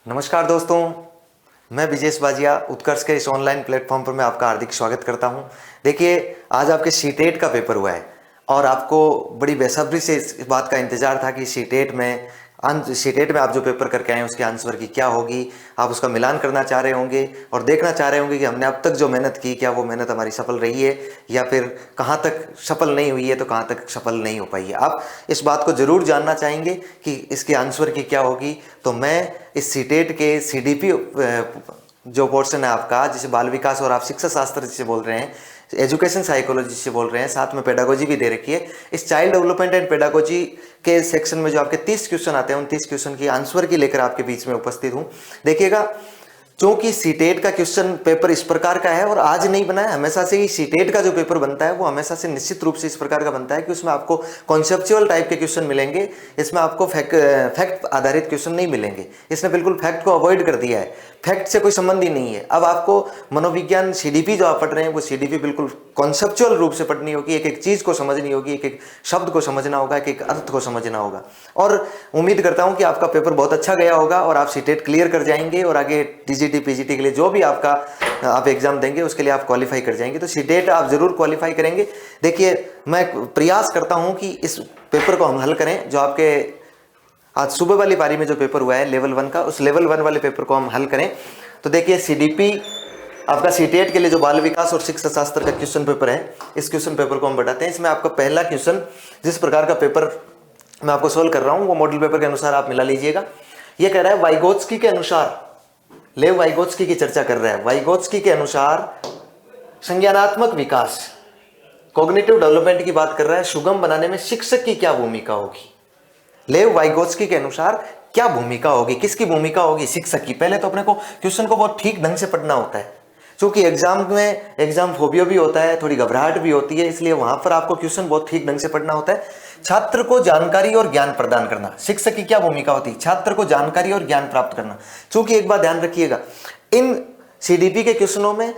नमस्कार दोस्तों, मैं विजेश बाजिया उत्कर्ष के इस ऑनलाइन प्लेटफॉर्म पर मैं आपका हार्दिक स्वागत करता हूं। देखिए, आज आपके सीटेट का पेपर हुआ है और आपको बड़ी बेसब्री से इस बात का इंतजार था कि सीटेट में आप जो पेपर करके आए हैं उसके आंसर की क्या होगी। आप उसका मिलान करना चाह रहे होंगे और देखना चाह रहे होंगे कि हमने अब तक जो मेहनत की, क्या वो मेहनत हमारी सफल रही है या फिर कहाँ तक सफल नहीं हुई है तो कहाँ तक सफल नहीं हो पाई है। आप इस बात को जरूर जानना चाहेंगे कि इसके आंसर की क्या होगी। तो मैं इस सीटेट के सीडीपी जो पोर्शन है आपका, जिसे बाल विकास और आप शिक्षा शास्त्र जिसे बोल रहे हैं, एजुकेशन साइकोलॉजी से बोल रहे हैं, साथ में पेडागोजी भी दे रखी है। इस चाइल्ड डेवलपमेंट एंड पेडागोजी के सेक्शन में जो आपके 30 क्वेश्चन आते हैं, उन 30 क्वेश्चन की आंसर की लेकर आपके बीच में उपस्थित हूं। देखिएगा, क्योंकि सीटेट का क्वेश्चन पेपर इस प्रकार का है और आज नहीं बना है, हमेशा से ही सीटेट का जो पेपर बनता है वो हमेशा से निश्चित रूप से इस प्रकार का बनता है कि उसमें आपको कॉन्सेप्चुअल टाइप के क्वेश्चन मिलेंगे। इसमें आपको फैक्ट आधारित क्वेश्चन नहीं मिलेंगे। इसने बिल्कुल फैक्ट को अवॉइड कर दिया है, फैक्ट से कोई संबंध ही नहीं है। अब आपको मनोविज्ञान सीडीपी जो आप पढ़ रहे हैं वो सीडीपी बिल्कुल कॉन्सेप्चुअल रूप से पढ़नी होगी, एक एक चीज को समझनी होगी, एक एक शब्द को समझना होगा, एक एक अर्थ को समझना होगा। और उम्मीद करता हूं कि आपका पेपर बहुत अच्छा गया होगा और आप सीटेट क्लियर कर जाएंगे और आगे टीजीटी पीजीटी के लिए जो भी आप एग्जाम देंगे उसके लिए आप क्वालिफाई कर जाएंगे। तो सीटेट आप जरूर क्वालिफाई करेंगे। देखिए, मैं प्रयास करता हूं कि इस पेपर को हम हल करें। जो आपके आज सुबह वाली पारी में जो पेपर हुआ है लेवल 1 का, उस लेवल 1 वाले पेपर को हम हल करें। तो देखिए, सीडीपी आपका सीटेट के लिए जो बाल विकास और शिक्षा शास्त्र का क्वेश्चन पेपर है, इस क्वेश्चन पेपर को हम बढ़ाते हैं। इसमें आपका पहला क्वेश्चन, जिस प्रकार का पेपर मैं आपको सोल्व कर रहा हूं वो मॉडल पेपर के अनुसार आप मिला लीजिएगा। ये कह रहा है वाइगोत्स्की के अनुसार, लेव वाइगोत्स्की की चर्चा कर रहा है। वाइगोत्स्की के अनुसार संज्ञानात्मक विकास, कॉग्निटिव डेवलपमेंट की बात कर रहा है, सुगम बनाने में शिक्षक की क्या भूमिका होगी। लेव वाइगोत्स्की के अनुसार क्या भूमिका होगी, किसकी भूमिका होगी? शिक्षक की। पहले तो अपने को क्वेश्चन को बहुत ठीक ढंग से पढ़ना होता है, क्योंकि एग्जाम में एग्जाम फोबिया भी होता है, थोड़ी घबराहट भी होती है, इसलिए वहां पर आपको क्वेश्चन बहुत ठीक ढंग से पढ़ना होता है। छात्र को जानकारी और ज्ञान प्रदान करना, शिक्षक की क्या भूमिका होती है? छात्र को जानकारी और ज्ञान प्राप्त करना। क्योंकि एक बात ध्यान रखिएगा, इन सीडीपी के क्वेश्चनों में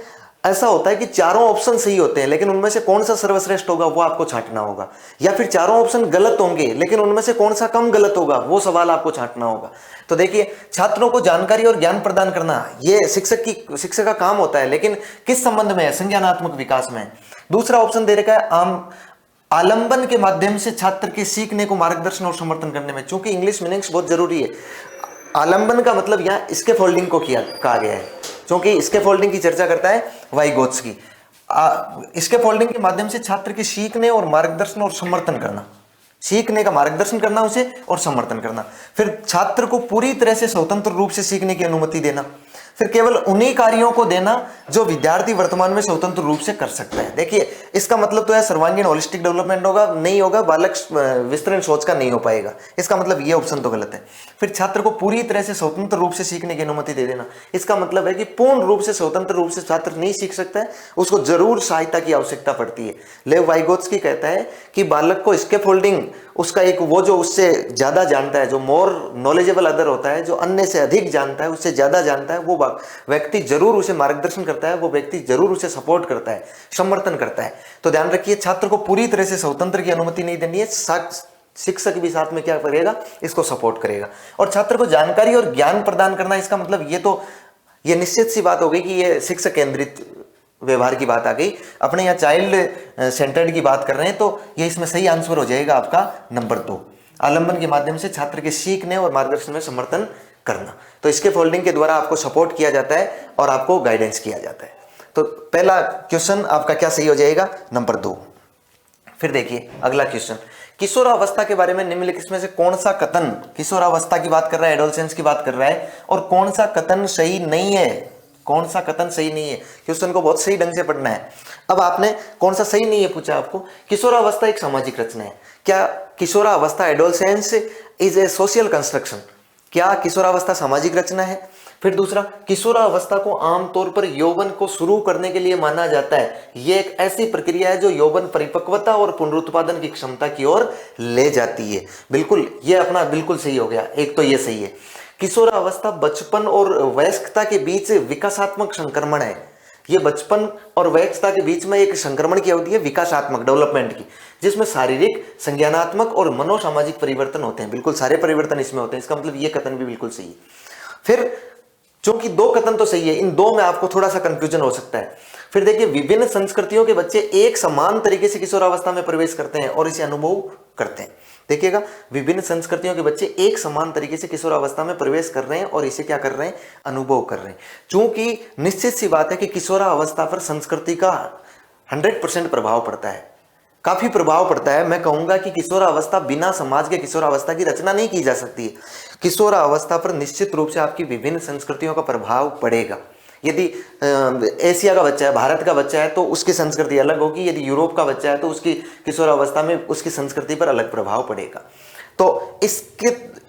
ऐसा होता है कि चारों ऑप्शन सही होते हैं, लेकिन उनमें से कौन सा सर्वश्रेष्ठ होगा वो आपको छांटना होगा, या फिर चारों ऑप्शन गलत होंगे लेकिन उनमें से कौन सा कम गलत होगा वो सवाल आपको छांटना होगा। तो देखिए, छात्रों को जानकारी और ज्ञान प्रदान करना ये शिक्षक का काम होता है, लेकिन किस संबंध में है? संज्ञानात्मक विकास में। दूसरा ऑप्शन दे रखा है आलंबन के माध्यम से छात्र के सीखने को मार्गदर्शन और समर्थन करने में। चूंकि इंग्लिश मीनिंग्स बहुत जरूरी है। आलंबन का मतलब यहाँ इसके फोल्डिंग को कहा गया है, क्योंकि इसके फोल्डिंग की चर्चा करता है वाइगोत्स्की। इसके फोल्डिंग के माध्यम से छात्र के सीखने और मार्गदर्शन और समर्थन करना, सीखने का मार्गदर्शन करना उसे और समर्थन करना। फिर छात्र को पूरी तरह से स्वतंत्र रूप से सीखने की अनुमति देना। फिर केवल उन्हीं कार्यों को देना जो विद्यार्थी वर्तमान में स्वतंत्र रूप से कर सकता है। देखिए, इसका मतलब तो है सर्वांगीण होलिस्टिक डेवलपमेंट होगा, नहीं होगा, बालक विस्तृत सोच का नहीं हो पाएगा। इसका मतलब ये ऑप्शन तो गलत है। फिर छात्र को पूरी तरह से स्वतंत्र रूप से सीखने की अनुमति दे देना, इसका मतलब है कि पूर्ण रूप से स्वतंत्र रूप से छात्र नहीं सीख सकता है, उसको जरूर सहायता की आवश्यकता पड़ती है। लेव वाइगोत्स्की कहता है कि बालक को स्कैफोल्डिंग, उसका एक वो जो उससे ज्यादा जानता है, जो मोर नॉलेजेबल अदर होता है, जो अन्य से अधिक जानता है, उससे ज्यादा जानता है, वो व्यक्ति जरूर उसे मार्गदर्शन करता है, वो व्यक्ति जरूर उसे सपोर्ट करता है, समर्थन करता है। तो ध्यान रखिए, छात्र को पूरी तरह से स्वतंत्र की अनुमति नहीं देनी है, शिक्षक भी साथ में क्या करेगा? इसको सपोर्ट करेगा। और छात्र को जानकारी और ज्ञान प्रदान करना, इसका मतलब ये निश्चित सी बात हो गई कि ये शिक्षक केंद्रित व्यवहार की बात आ गई। अपने यहाँ चाइल्ड सेंटर्ड की बात कर रहे हैं, तो ये इसमें सही आंसर हो जाएगा आपका नंबर 2। आलंबन के माध्यम से छात्र के सीखने और मार्गदर्शन में समर्थन करना। तो इसके फोल्डिंग के द्वारा आपको सपोर्ट किया जाता है और आपको गाइडेंस किया जाता है। तो पहला क्वेश्चन आपका क्या सही हो जाएगा? नंबर 2। फिर देखिए अगला क्वेश्चन, किशोरावस्था के बारे में निम्नलिखित में से कौन सा कथन, किशोरावस्था की बात कर रहा है, एडोलसेंस की बात कर रहा है, और कौन सा कथन सही नहीं है? कौन सा कथन सही नहीं है? क्वेश्चन को बहुत सही ढंग से पढ़ना है। अब आपने कौन सा सही नहीं है पूछा आपको। किशोरावस्था एक सामाजिक रचना है। क्या किशोरावस्था, adolescence is a social construction? क्या किशोरावस्था सामाजिक रचना है? फिर दूसरा, किशोरावस्था को आमतौर पर यौवन को शुरू करने के लिए माना जाता है। यह एक ऐसी प्रक्रिया है जो यौवन परिपक्वता और पुनरुत्पादन की क्षमता की ओर ले जाती है। बिल्कुल, यह अपना बिल्कुल सही हो गया। एक तो यह सही है। किशोरावस्था बचपन और वयस्कता के बीच विकासात्मक संक्रमण है। यह बचपन और वयस्कता के बीच में एक संक्रमण की अवधि है, विकासात्मक डेवलपमेंट की, जिसमें शारीरिक, संज्ञानात्मक और मनोसामाजिक परिवर्तन होते हैं। बिल्कुल सारे परिवर्तन इसमें होते हैं। इसका मतलब यह कथन भी बिल्कुल सही है। फिर चूंकि दो कथन तो सही है, इन दो में आपको थोड़ा सा कंफ्यूजन हो सकता है। फिर देखिए, विभिन्न संस्कृतियों के बच्चे एक समान तरीके से किशोरावस्था में प्रवेश करते हैं और इसे अनुभव करते हैं। देखिएगा, विभिन्न संस्कृतियों के बच्चे एक समान तरीके से किशोरावस्था में प्रवेश कर रहे हैं और इसे क्या कर रहे हैं, अनुभव कर रहे हैं। चूंकि निश्चित सी बात है कि किशोरावस्था पर संस्कृति का 100% प्रभाव पड़ता है, काफी प्रभाव पड़ता है। मैं कहूंगा कि किशोरावस्था बिना समाज के किशोरावस्था की रचना नहीं की जा सकती है। किशोरावस्था पर निश्चित रूप से आपकी विभिन्न संस्कृतियों का प्रभाव पड़ेगा। यदि एशिया का बच्चा है, भारत का बच्चा है, तो उसकी संस्कृति अलग होगी। यदि यूरोप का बच्चा है तो उसकी किशोरावस्था में उसकी संस्कृति पर अलग प्रभाव पड़ेगा। तो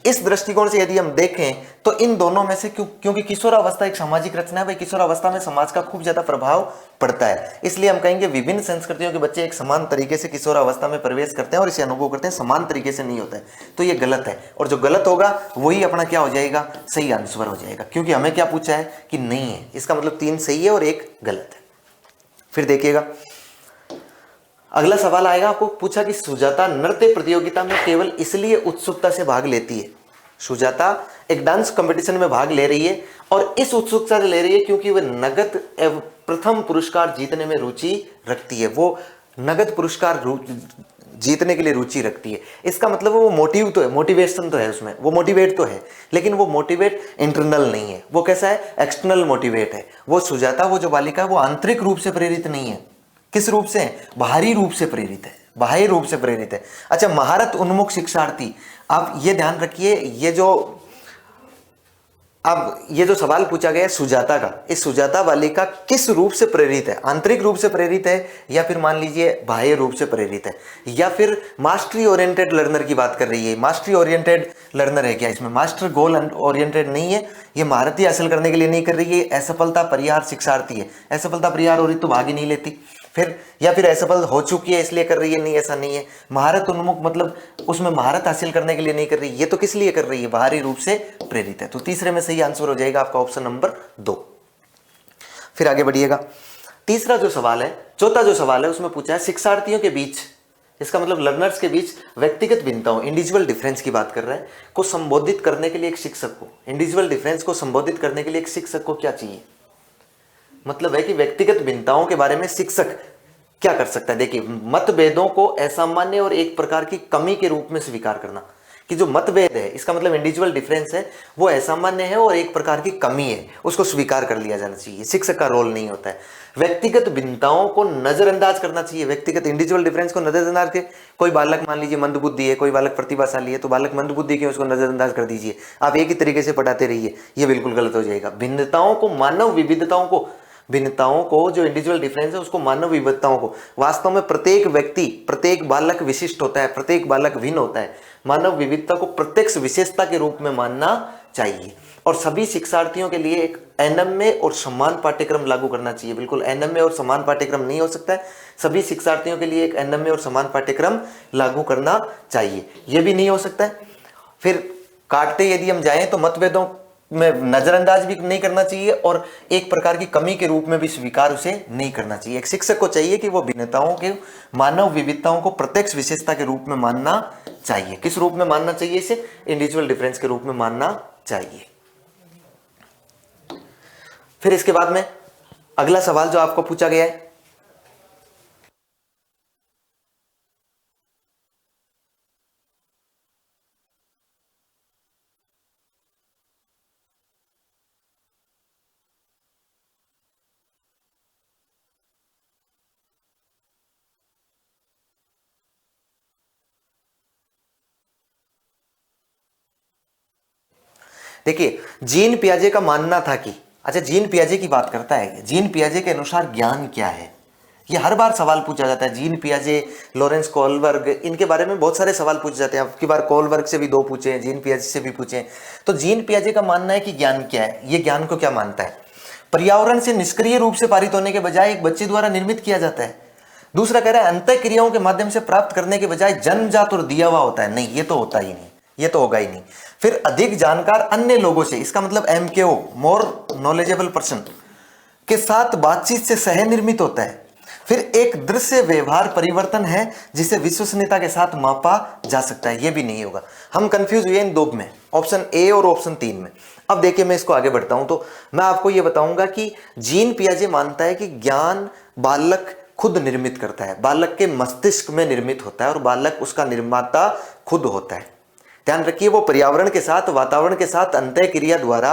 इस दृष्टिकोण से यदि हम देखें तो इन दोनों में से क्योंकि किशोरावस्था एक सामाजिक रचना है, भाई किशोरावस्था में समाज का खूब ज्यादा प्रभाव पड़ता है, इसलिए हम कहेंगे विभिन्न संस्कृतियों के बच्चे एक समान तरीके से किशोरावस्था में प्रवेश करते हैं और इसे अनुभव करते हैं, समान तरीके से नहीं होता है। तो ये गलत है, और जो गलत होगा वही अपना क्या हो जाएगा, सही आंसर हो जाएगा, क्योंकि हमें क्या पूछा है कि नहीं है। इसका मतलब 3 सही है और 1 गलत है। फिर देखिएगा, अगला सवाल आएगा, आपको पूछा कि सुजाता नृत्य प्रतियोगिता में केवल इसलिए उत्सुकता से भाग लेती है। सुजाता एक डांस कंपटीशन में भाग ले रही है और इस उत्सुकता से ले रही है क्योंकि वह नगद एवं प्रथम पुरस्कार जीतने में रुचि रखती है। वो नगद पुरस्कार जीतने के लिए रुचि रखती है। इसका मतलब वो मोटिव तो है, मोटिवेशन तो है उसमें, वो मोटिवेट तो है, लेकिन वो मोटिवेट इंटरनल नहीं है। वो कैसा है, एक्सटर्नल मोटिवेट है। वो सुजाता, वो जो बालिका है, वो आंतरिक रूप से प्रेरित नहीं है। किस रूप से, बाहरी रूप से प्रेरित है, बाह्य रूप से प्रेरित है। अच्छा, महारत उन्मुख शिक्षार्थी, आप ये ध्यान रखिए, ये जो सवाल पूछा गया है सुजाता का, इस सुजाता बालिका किस रूप से प्रेरित है, आंतरिक रूप से प्रेरित है या फिर मान लीजिए बाह्य रूप से प्रेरित है, या फिर मास्टरी ओरिएंटेड लर्नर की बात कर रही है। मास्टरी ओरिएंटेड लर्नर है क्या, इसमें मास्टर गोल ओरिएंटेड नहीं है, ये महारती हासिल करने के लिए नहीं कर रही है। असफलता परिहार शिक्षार्थी है, असफलता परिहार हो रही तो भाग ही नहीं लेती। फिर या फिर असफल हो चुकी है इसलिए कर रही है, नहीं ऐसा नहीं है। महारत उन्मुख मतलब उसमें महारत हासिल करने के लिए नहीं कर रही, ये तो किस लिए कर रही है, बाहरी रूप से प्रेरित है। तो तीसरे में सही आंसर हो जाएगा आपका ऑप्शन नंबर 2। फिर आगे बढ़िएगा, तीसरा जो सवाल है, चौथा जो सवाल है उसमें पूछा है शिक्षार्थियों के बीच, इसका मतलब लर्नर्स के बीच व्यक्तिगत भिन्नताओं, इंडिविजुअल डिफरेंस की बात कर रहा है, को संबोधित करने के लिए एक शिक्षक को, इंडिविजुअल डिफरेंस को संबोधित करने के लिए एक शिक्षक को क्या चाहिए। मतलब है कि व्यक्तिगत भिन्नताओं के बारे में शिक्षक क्या कर सकता है। देखिए, मतभेदों को असामान्य और एक प्रकार की कमी के रूप में स्वीकार करना, कि जो मतभेद है, इसका मतलब इंडिविजुअल डिफरेंस है, वो असामान्य है और एक प्रकार की कमी है, उसको स्वीकार कर लिया जाना चाहिए। शिक्षक का रोल नहीं होता है। व्यक्तिगत भिन्नताओं को नजरअंदाज करना चाहिए, व्यक्तिगत इंडिविजुअल डिफरेंस को नजरअंदाज के, कोई बालक मान लीजिए मंदबुद्धि है, कोई बालक प्रतिभाशाली है, तो बालक मंदबुद्धि के उसको नजरअंदाज कर दीजिए, आप एक ही तरीके से पढ़ाते रहिए, ये बिल्कुल गलत हो जाएगा। भिन्नताओं को, मानव विविधताओं को, भिन्नताओं को, जो इंडिविजुअल डिफरेंस है उसको मानव विविधताओं को, वास्तव में प्रत्येक व्यक्ति, प्रत्येक बालक विशिष्ट होता है, प्रत्येक बालक भिन्न होता है। मानव विविधता को प्रत्यक्ष विशेषता के रूप में मानना चाहिए और सभी शिक्षार्थियों के लिए एक अनम्य और समान पाठ्यक्रम लागू करना चाहिए। बिल्कुल अनम्य और समान पाठ्यक्रम नहीं हो सकता है, सभी शिक्षार्थियों के लिए एक अनम्य और समान पाठ्यक्रम लागू करना चाहिए, यह भी नहीं हो सकता है। फिर काटते यदि हम जाएं तो मतभेदों में नजरअंदाज भी नहीं करना चाहिए और एक प्रकार की कमी के रूप में भी स्वीकार उसे नहीं करना चाहिए। एक शिक्षक को चाहिए कि वो भिन्नताओं के, मानव विविधताओं को प्रत्यक्ष विशेषता के रूप में मानना चाहिए। किस रूप में मानना चाहिए इसे, इंडिविजुअल डिफरेंस के रूप में मानना चाहिए। फिर इसके बाद में अगला सवाल जो आपको पूछा गया है, देखिए जीन पियाजे का मानना था कि, अच्छा जीन पियाजे की बात करता है, जीन पियाजे के अनुसार ज्ञान क्या है, ये हर बार सवाल पूछा जाता है। जीन पियाजे, लॉरेंस कोलबर्ग, इनके बारे में बहुत सारे सवाल पूछे जाते हैं। अब की बार कोलबर्ग से भी 2 पूछे, जीन पियाजे से भी पूछे। तो जीन पियाजे का मानना है कि ज्ञान क्या है, ये ज्ञान को क्या मानता है, पर्यावरण से निष्क्रिय रूप से पारित होने के बजाय एक बच्चे द्वारा निर्मित किया जाता है। दूसरा कह रहा है अंतः क्रियाओं के माध्यम से प्राप्त करने के बजाय जन्मजात और दिया हुआ होता है। नहीं, ये तो होता ही नहीं, ये तो होगा ही नहीं। फिर अधिक जानकार अन्य लोगों से, इसका मतलब MKO, मोर नॉलेजेबल पर्सन, के साथ बातचीत से सह निर्मित होता है। फिर एक दृश्य व्यवहार परिवर्तन है जिसे विश्वसनीयता के साथ मापा जा सकता है, यह भी नहीं होगा। हम कंफ्यूज हुए इन 2 में, ऑप्शन ए और ऑप्शन 3 में। अब देखिए मैं इसको आगे बढ़ता हूं तो मैं आपको यह बताऊंगा कि जीन पियाजे मानता है कि ज्ञान बालक खुद निर्मित करता है, बालक के मस्तिष्क में निर्मित होता है और बालक उसका निर्माता खुद होता है। ध्यान रखिए, वो पर्यावरण के साथ, वातावरण के साथ अंतः क्रिया द्वारा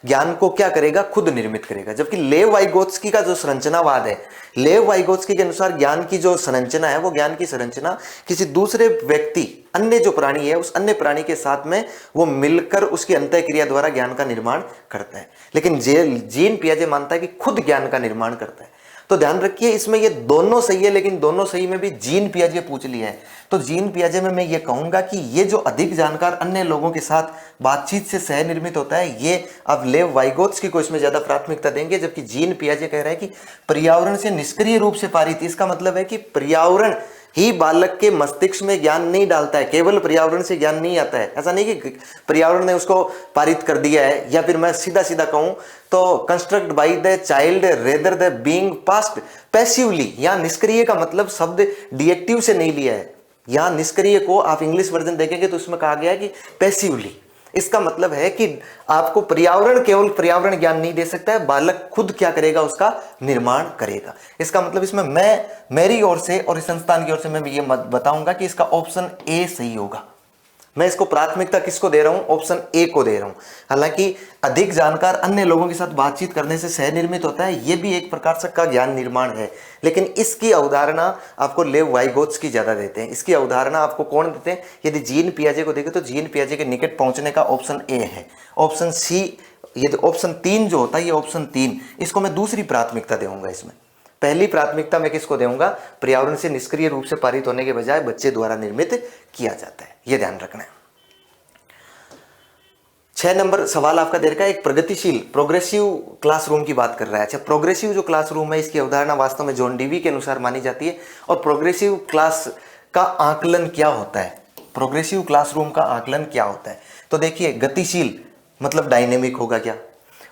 ज्ञान को क्या करेगा, खुद निर्मित करेगा। जबकि लेव वाइगोत्स्की का जो संरचनावाद है, लेव वाइगोत्स्की के अनुसार ज्ञान की जो संरचना है वो ज्ञान की संरचना किसी दूसरे व्यक्ति, अन्य जो प्राणी है उस अन्य प्राणी के साथ में वो मिलकर उसकी अंतः क्रिया द्वारा ज्ञान का निर्माण करता है। लेकिन जीन पियाजे मानता है कि खुद ज्ञान का निर्माण करता है। तो ध्यान रखिए इसमें ये दोनों सही है, लेकिन दोनों सही में भी जीन पियाजे पूछ लिया है। तो जीन पियाजे में मैं ये कहूंगा कि ये जो अधिक जानकार अन्य लोगों के साथ बातचीत से सह निर्मित होता है, ये अब लेव वाइगोत्स्की को इसमें ज्यादा प्राथमिकता देंगे। जबकि जीन पियाजे कह रहा है कि पर्यावरण से निष्क्रिय रूप से पारित, इसका मतलब है कि पर्यावरण ही बालक के मस्तिष्क में ज्ञान नहीं डालता है, केवल पर्यावरण से ज्ञान नहीं आता है। ऐसा नहीं कि पर्यावरण ने उसको पारित कर दिया है, या फिर मैं सीधा सीधा कहूं तो construct by the child rather the being past passively. यहां निष्क्रिय का मतलब शब्द डिएक्टिव से नहीं लिया है, यहां निष्क्रिय को आप इंग्लिश वर्जन देखेंगे तो उसमें कहा गया है कि पैसिवली। इसका मतलब है कि आपको पर्यावरण, केवल पर्यावरण ज्ञान नहीं दे सकता है, बालक खुद क्या करेगा, उसका निर्माण करेगा। इसका मतलब इसमें मैं मेरी ओर से और इस संस्थान की ओर से मैं ये बताऊंगा कि इसका ऑप्शन ए सही होगा। मैं इसको प्राथमिकता किसको दे रहा हूं, ऑप्शन ए को दे रहा हूं। हालांकि अधिक जानकार अन्य लोगों के साथ बातचीत करने से सह निर्मित होता है, यह भी एक प्रकार से का ज्ञान निर्माण है, लेकिन इसकी अवधारणा आपको लेव वाइगोत्स्की ज्यादा देते हैं। इसकी अवधारणा आपको कौन देते हैं, यदि जीन पियाजे को देखें तो जीन पियाजे के निकट पहुंचने का ऑप्शन ए है। ऑप्शन सी, ये ऑप्शन 3 जो होता है, ये ऑप्शन 3 इसको मैं दूसरी प्राथमिकता दूंगा। इसमें पहली प्राथमिकता मैं किसको दूंगा, पर्यावरण से निष्क्रिय रूप से पारित होने के बजाय बच्चे द्वारा निर्मित किया जाता है, यह ध्यान रखना है। 6 नंबर सवाल आपका दे रखा है, एक प्रगतिशील प्रोग्रेसिव क्लासरूम की बात कर रहा है। अच्छा, प्रोग्रेसिव जो क्लासरूम है इसकी अवधारणा वास्तव में जॉन डीवी के अनुसार मानी जाती है। और प्रोग्रेसिव क्लास का आकलन क्या होता है, प्रोग्रेसिव क्लासरूम का आकलन क्या होता है, तो देखिए गतिशील मतलब डायनेमिक होगा क्या,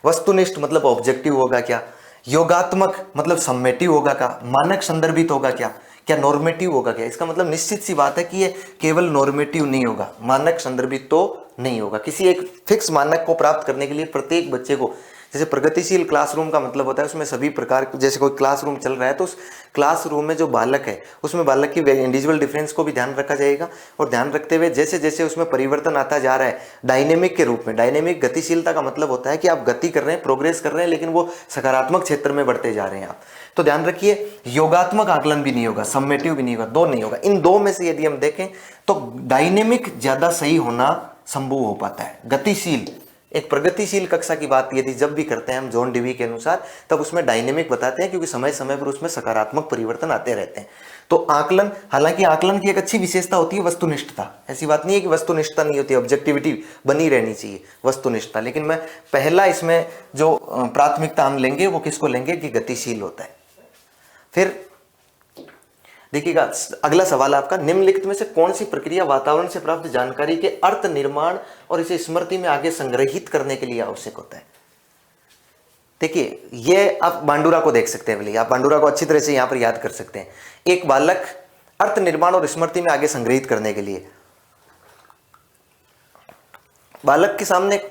वस्तुनिष्ठ मतलब ऑब्जेक्टिव होगा क्या, योगात्मक मतलब सम्मेटिव होगा क्या, मानक संदर्भित होगा क्या, क्या नॉर्मेटिव होगा क्या। इसका मतलब निश्चित सी बात है कि ये केवल नॉर्मेटिव नहीं होगा, मानक संदर्भित तो नहीं होगा। किसी एक फिक्स मानक को प्राप्त करने के लिए प्रत्येक बच्चे को, जैसे प्रगतिशील क्लासरूम का मतलब होता है उसमें सभी प्रकार, जैसे कोई क्लासरूम चल रहा है तो उस क्लासरूम में जो बालक है उसमें बालक की इंडिविजुअल डिफरेंस को भी ध्यान रखा जाएगा। और ध्यान रखते हुए जैसे जैसे उसमें परिवर्तन आता जा रहा है डायनेमिक के रूप में, डायनेमिक गतिशीलता का मतलब होता है कि आप गति कर रहे हैं, प्रोग्रेस कर रहे हैं, लेकिन वो सकारात्मक क्षेत्र में बढ़ते जा रहे हैं आप। तो ध्यान रखिए योगात्मक आकलन भी नहीं होगा, सम्मेटिव भी नहीं होगा, दो नहीं होगा। इन दो में से यदि हम देखें तो डायनेमिक ज्यादा सही होना संभव हो पाता है। गतिशील, एक प्रगतिशील कक्षा की बात यदि जब भी करते हैं हम जॉन डीवी के अनुसार, तब उसमें डायनेमिक बताते हैं क्योंकि समय समय पर उसमें सकारात्मक परिवर्तन आते रहते हैं। तो आकलन, हालांकि आकलन की एक अच्छी विशेषता होती है वस्तुनिष्ठता, ऐसी बात नहीं है कि वस्तुनिष्ठता नहीं होती, ऑब्जेक्टिविटी बनी रहनी चाहिए, वस्तुनिष्ठता। लेकिन मैं पहला इसमें जो प्राथमिकता हम लेंगे वो किसको लेंगे कि गतिशील होता है। फिर देखिएगा अगला सवाल आपका, निम्नलिखित में से कौन सी प्रक्रिया वातावरण से प्राप्त जानकारी के अर्थ निर्माण और इसे स्मृति में आगे संग्रहित करने के लिए आवश्यक होता है। देखिए ये आप बांडुरा को देख सकते हैं, भले आप बांडुरा को अच्छी तरह से यहां पर याद कर सकते हैं। एक बालक अर्थ निर्माण और स्मृति में आगे संग्रहित करने के लिए, बालक के सामने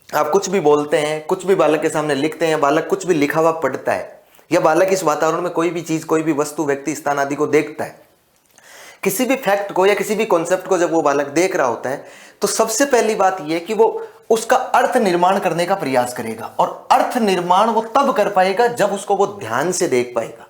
आप कुछ भी बोलते हैं, कुछ भी बालक के सामने लिखते हैं, बालक कुछ भी लिखा हुआ पढ़ता है, या बालक इस वातावरण में कोई भी चीज, कोई भी वस्तु, व्यक्ति, स्थान आदि को देखता है, किसी भी फैक्ट को या किसी भी कॉन्सेप्ट को जब वो बालक देख रहा होता है तो सबसे पहली बात यह कि वो उसका अर्थ निर्माण करने का प्रयास करेगा। और अर्थ निर्माण वो तब कर पाएगा जब उसको वो ध्यान से देख पाएगा,